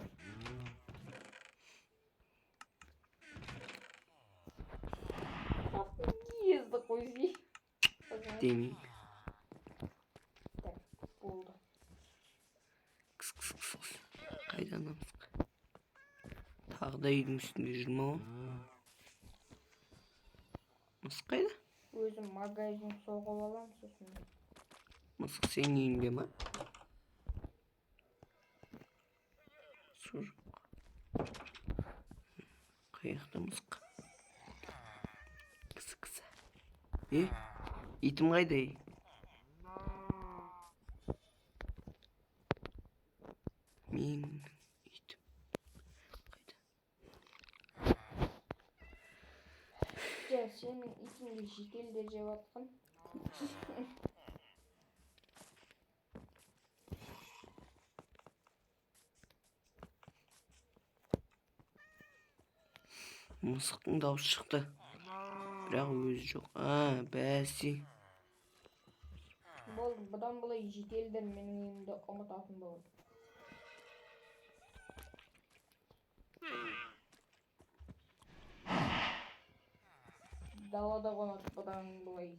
Езді қойзи. Демейін. Так, болды. Қайдан намысқа? Тағы да үйдің үстінде жүрме ғой. Мысық қайда? Өзім магазин соғып алам сосын. Мысық сенің үйінде ма? Су жоқ. Қаяқта мысық? Кісі. Итім қайда? Мен итім қайда? Жа, сенің итіңді жеделдер жеп атқан. Мысықтың дауысы шықты. Бірақ өзі жоқ. Бәсі. Болды, бұдан бұлай жеделдер менің үйімді ұмытатын болды. Далада қонат бұдан бұлай.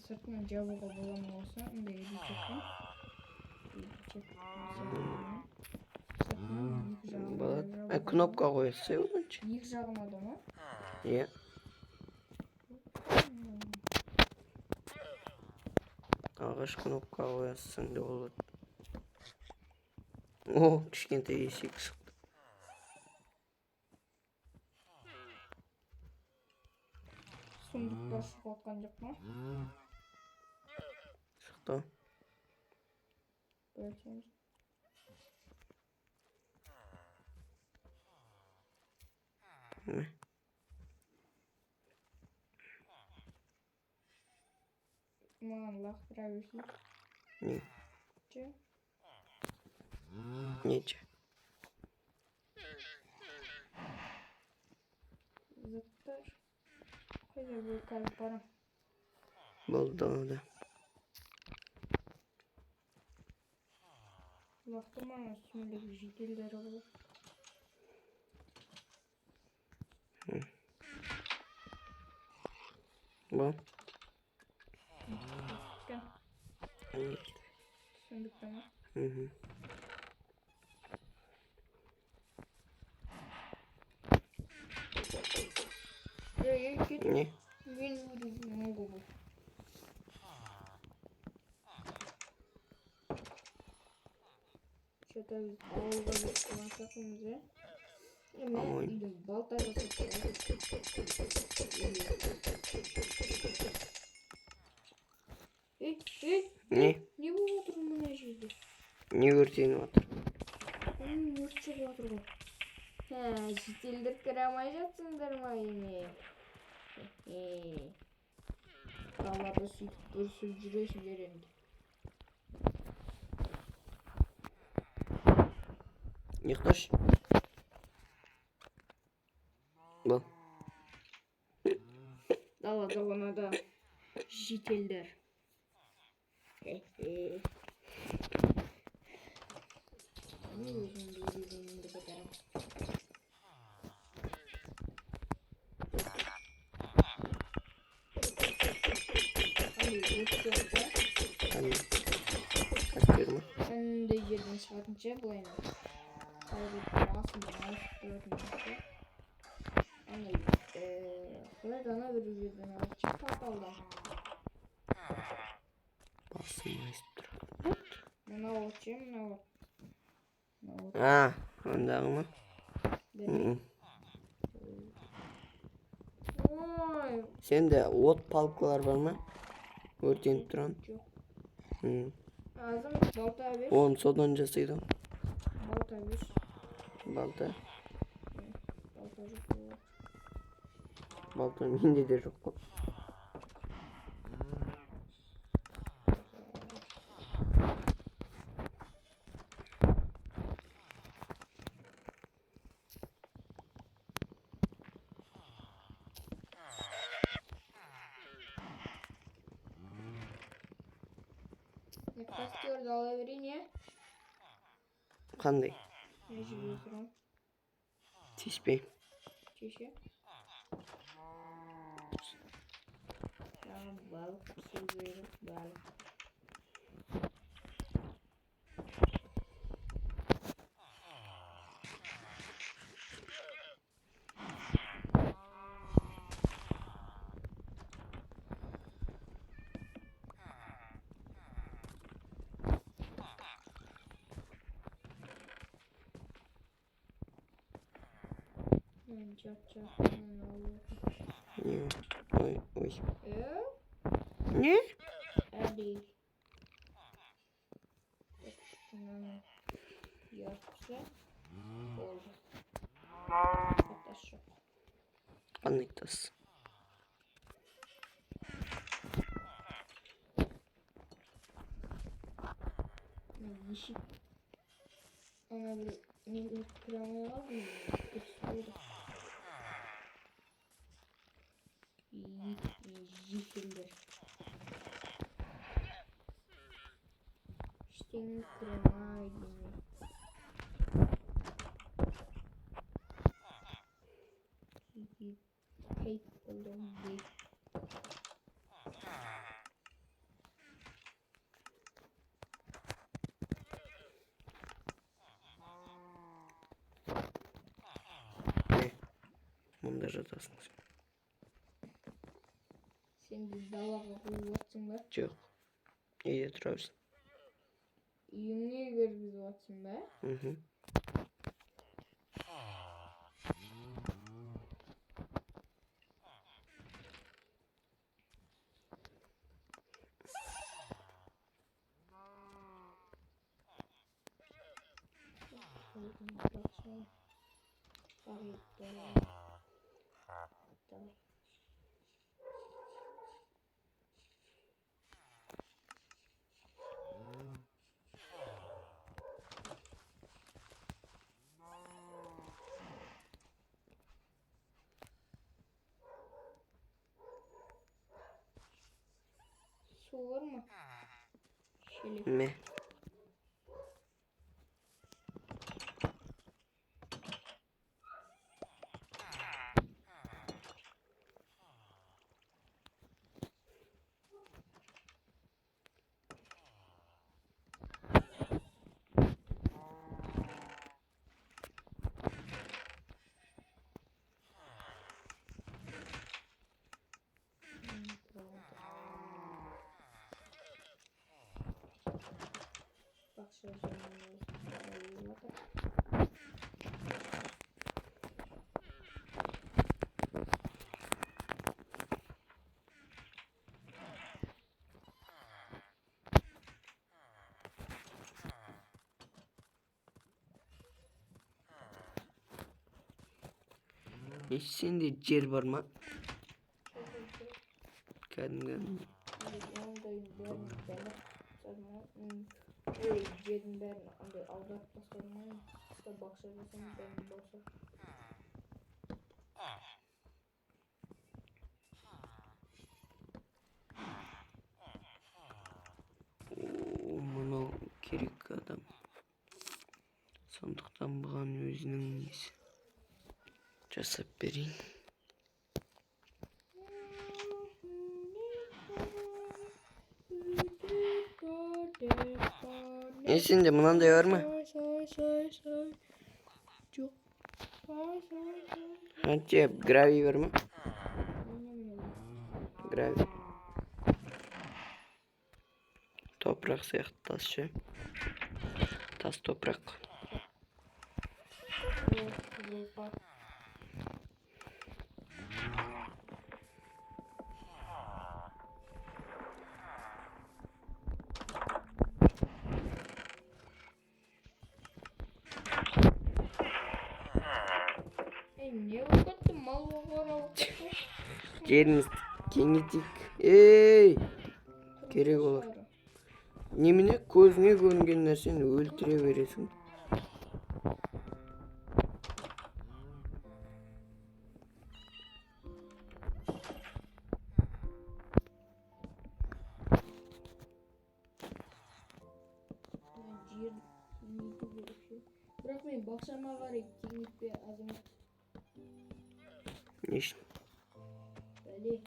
Sırtına cevabı bulan olsa da edecektim. Болады. Кнопка қойса оныншы. Екі жағыма да ма? Иә. Ағаш кнопка қоясың да болады. Кішкентай есек шықты. Сундықтар шығып жатқан жоқ ма? Шықты. Ne? Mağan laktıra versin. Ne? Çe. Nece? Zıttır. Hayır bu kalparım. Buldu da. Laktım ama şimdi bir şekilleri olur. Bu. Gel. Ne? Sündük tamam. Hı hı. Git. Ne? Gün vurayım bu. Şöyle biz ağılda bir masakımızı. Ama Oy. ilim baltayla satıyor. Ne? Ne bu oturum ne şeydi? Ne gördüğün var? Yurtçuk oturum. He, şitildir kıramayacaksındır mayını. Dağlarda bir sürücüresin yerinde. Yaklaş. Bu. Dağlarda ona da şitildir. Ne yüzün bir bakarım. Hani yurtçuk da. Hani. Kaçıyorum. Ben de yerden çıkartınca bu oyunu. Kaybettim aslında dördüncü. Ama Fredon'a bir yerden alacak kapalı. Basmayız. Ne olacağım ne olacağım. Ha. Ondan mı? Dedi. Oy. Sende ot palklar var mı? Gördüğün duran. Yok. Hı. Ağzım balta bir. Oğlum sodancasıydı. Balta bir. Balta. Baltacık bu. Balta minde de yok. Ne kastıyor da alabilir ya. Kanday. Ne çiziyorsun? Teşbih. Çeşe. Tamam balık çiziyorum balık. Çat çat ne oluyor? Niye? Oy oy. Eee? Ne? Değil. Şundan yapsa oldu. Arkadaş yok. Anlıktas. Yeşil. Ona bir ne kremi var mı? Gösteriyor. Yeşildir. İşte krema yine. Hey, oğlum değil. Ne? Montaj atasın. Sen de dalaga koyuyorsun be. Çok. İyi duruyorsun. Yünlüğü gör biz vatsın be. Hı hı. Baksana. Fark ettim. Su var mı? Şöyle. Me. Bak şöyle. Şimdi cer var mı? Kendim. Öyle yerin ben aldat tasarımı işte bakışarsan ben bolsa. Bunu gerek adam. Sandıktan bağın özünün nesi. Casap vereyim. Şimdi bundan da var mı? Çok. Hadi gravi var mı? Gravi. Toprak siyah taşı. Tas toprak. Ne vakit mal var Yeriniz kengitik. Ey! Gerek olur. Nemine gözüne görüngen narseni öldüre veresin. Bırak beni baksana var ya kimlik bir azamet. İşte. Böyle.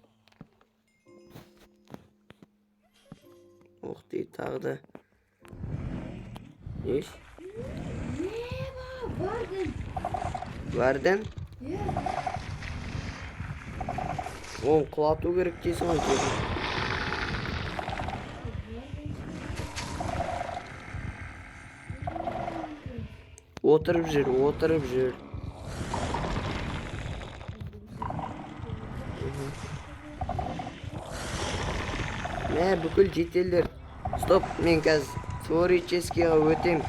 Oh değil tağı da. İş. Ne vardın? Verdin. Ya. On kulatu gerek değilsin o gibi. Oturup jür, oturup jür. Ne bükül ciddiler. Stop men kaz. Teoreически öteyim.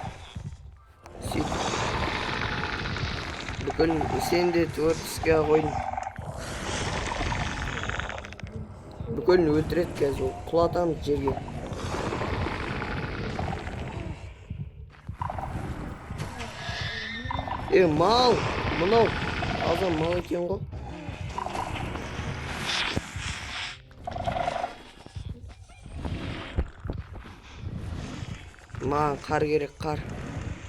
Süt. Bükül sen de teoretic'e koyun. Bükül öldüret kaz o. Kulatam жерге. Mal. Mынау. Азам мал екен ғой. Маған қар керек, қар.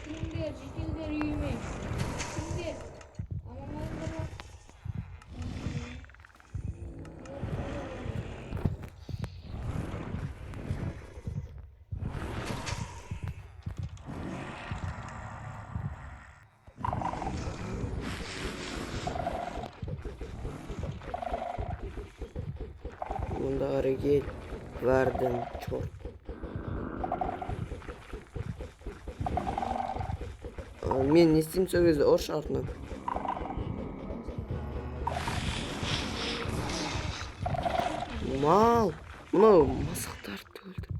Kimdir? Cidildir yürüme. Kimdir? Anlamadım da. Bunda hareket verdim çok. Men ne isteyeyim söyledi o şartla. Mal. Bunu masaklar öldü.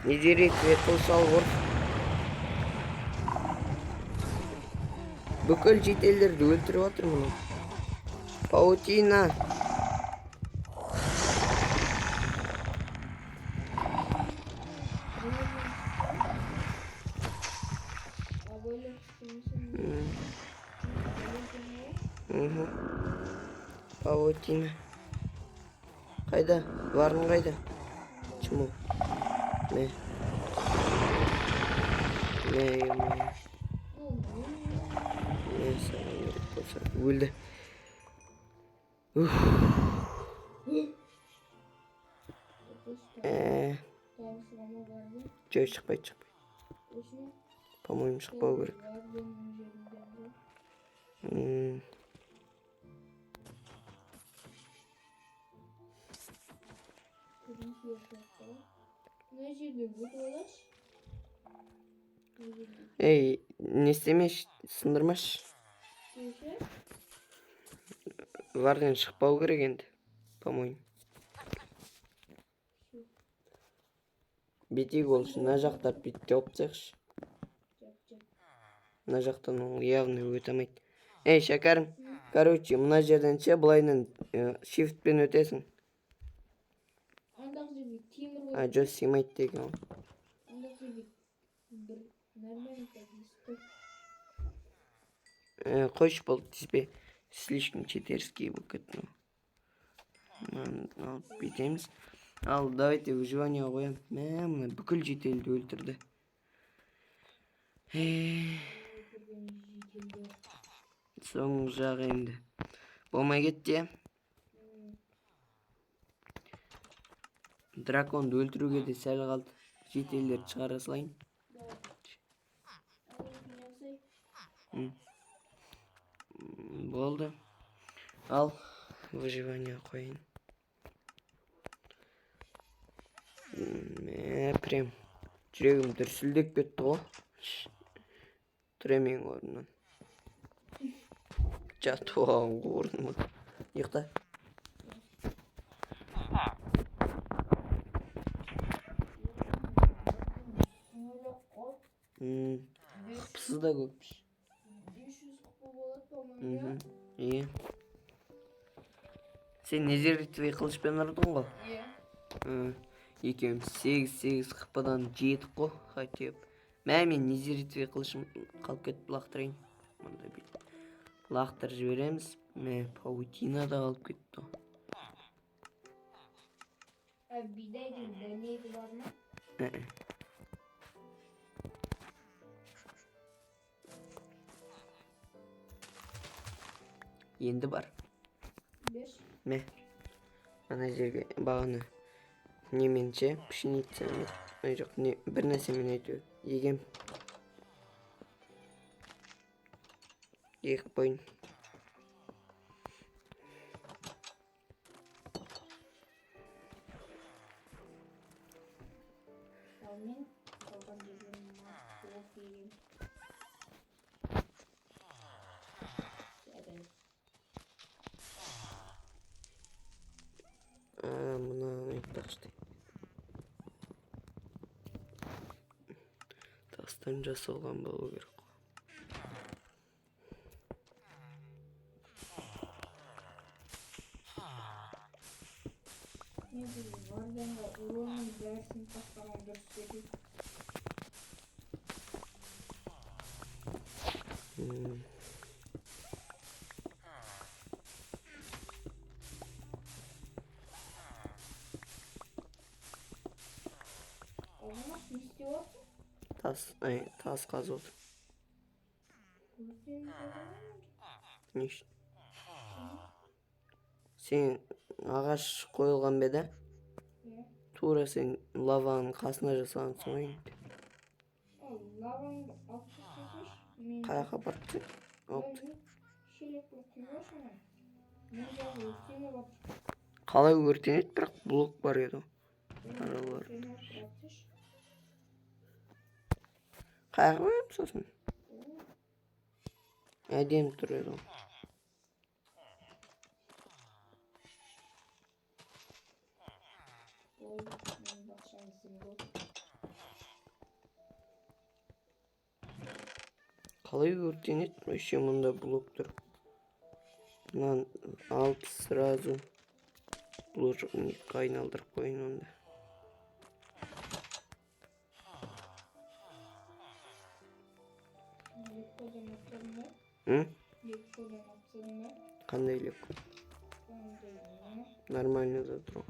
Nigeria kılıçal vur. Бүкіл шет елдерді өлтіріп жатыр мұны. Паутина. Böyle tutulmuşsun. Hı. Паутина. Kayda? Var mı kayda? Çumu. Ne? Ne yemeği? Neyse. Öldü. Joy çıkmay. По-моему, çıkmaya gerek. Ey, ne istemiş? Sındırmış. Vardan çıkmaya gerek endi. По-моему. Битик болсын, мына жақтап бүйтіп жауып тастайықшы. Мына жақтан ол явный өте алмайды. Ей, шәкәрім, короче, мына жерден ше былайынан shiftпен өтесің. Жо сыймайды деген ол. Қойшы болды, тиіспе. Слишком читерский болып кетті. Алып бүйтеміз. Ал, давайте выживание қоям. Мына бүкіл жетелді өлтірді. Соңғы жағы енді. Болмай кетті. Драконды өлтіруге де сәл қалды. Жетелдерді шығара салайын. Болды. Ал, выживание қойын. Прям жүрегім дүрсілдеп кетті ғой. Тұремең орнынан. Жатып алған орныма. Ұйықта. Қыпысы да көппіш. 500 kupa болады по-моему. Иә. Сен незеритвей қылышпен ұрдың ғой? Иә. Екеуміз 8 қыпыдан жетік қой, хотеп. Мен незеритвей қылышым қалып кетіп лақтырайын. Мұнда бүйтіп. Лақтыр жібереміз. Паутина да қалып кетті. Бидайдың дәнегі бар ма? Енді бар. Беш. Ана жерге бағаны неменше пшеница жоқ, не бір нәрсемен әйтеуір егем. Егіп қойын. Мен қалған жерден болып егем. Мына айтпақшы. Тастан жасалған болу керек. Варданға уронның бәрісін тастаған дұрыс еді. Олғанаш не істеп отырсың? Тас қазып отыр. Не үшін? Сен ағаш қойылған беді? Тура сен лаваның қасына жасағансың ғой енді. Лаваңды алып тастасайшы. Қаяққа барды? Шелекпен құйғаш ана. Мен жағы өртеніп отыр. Қалай өртенеді, бірақ блок бар еді. Аралар. Қаяққа қоямын сосын? Әдем тұр еді. Қалай өртенеді? Еще мұнда блок тұр. Lan alt sırası. Bulaşık kaynaldırıp koyun onda. Büyük kocaman yaptırma. Hı? Büyük kocaman yaptırma. Qanday yok. Ben de yiyeyim. Нормально да тұру.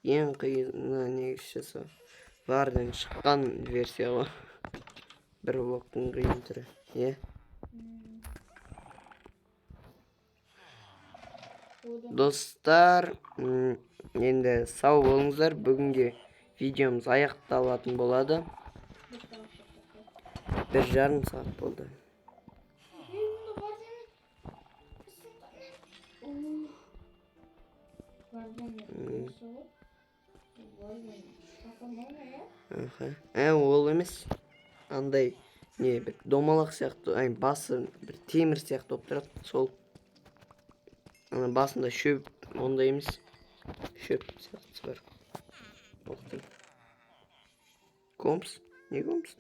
Ең қиыны негізшісі бардын шыққан версия ғой. Бір блоктың қиын түрі. Е? Достар, енді сау болыңыздар. Бүгінге видеомыз аяқталатын болады. 1,5 saat болды. Ол емес. Андай не бір домалақ сияқты, басы бір темір сияқты болып тұрады. Сол басында шөп, ондай емес. Шөп сияқтысы бар. Оқтым. Компс? Не компс?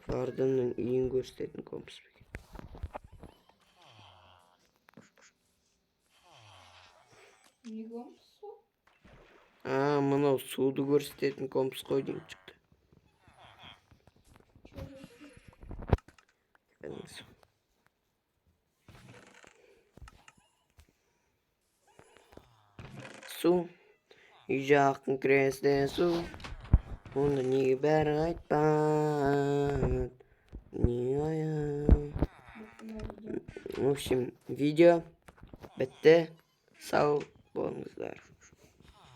Vardım'ın iyi gösterdin kompus. Ne kompusu? Aa, mına sudu gösterdin kompus koydun çıktı. Su. Yüce hakkın kresde su. Onu niye beraytpan. Niye ya? В общем, видео bitti. Sağ olun.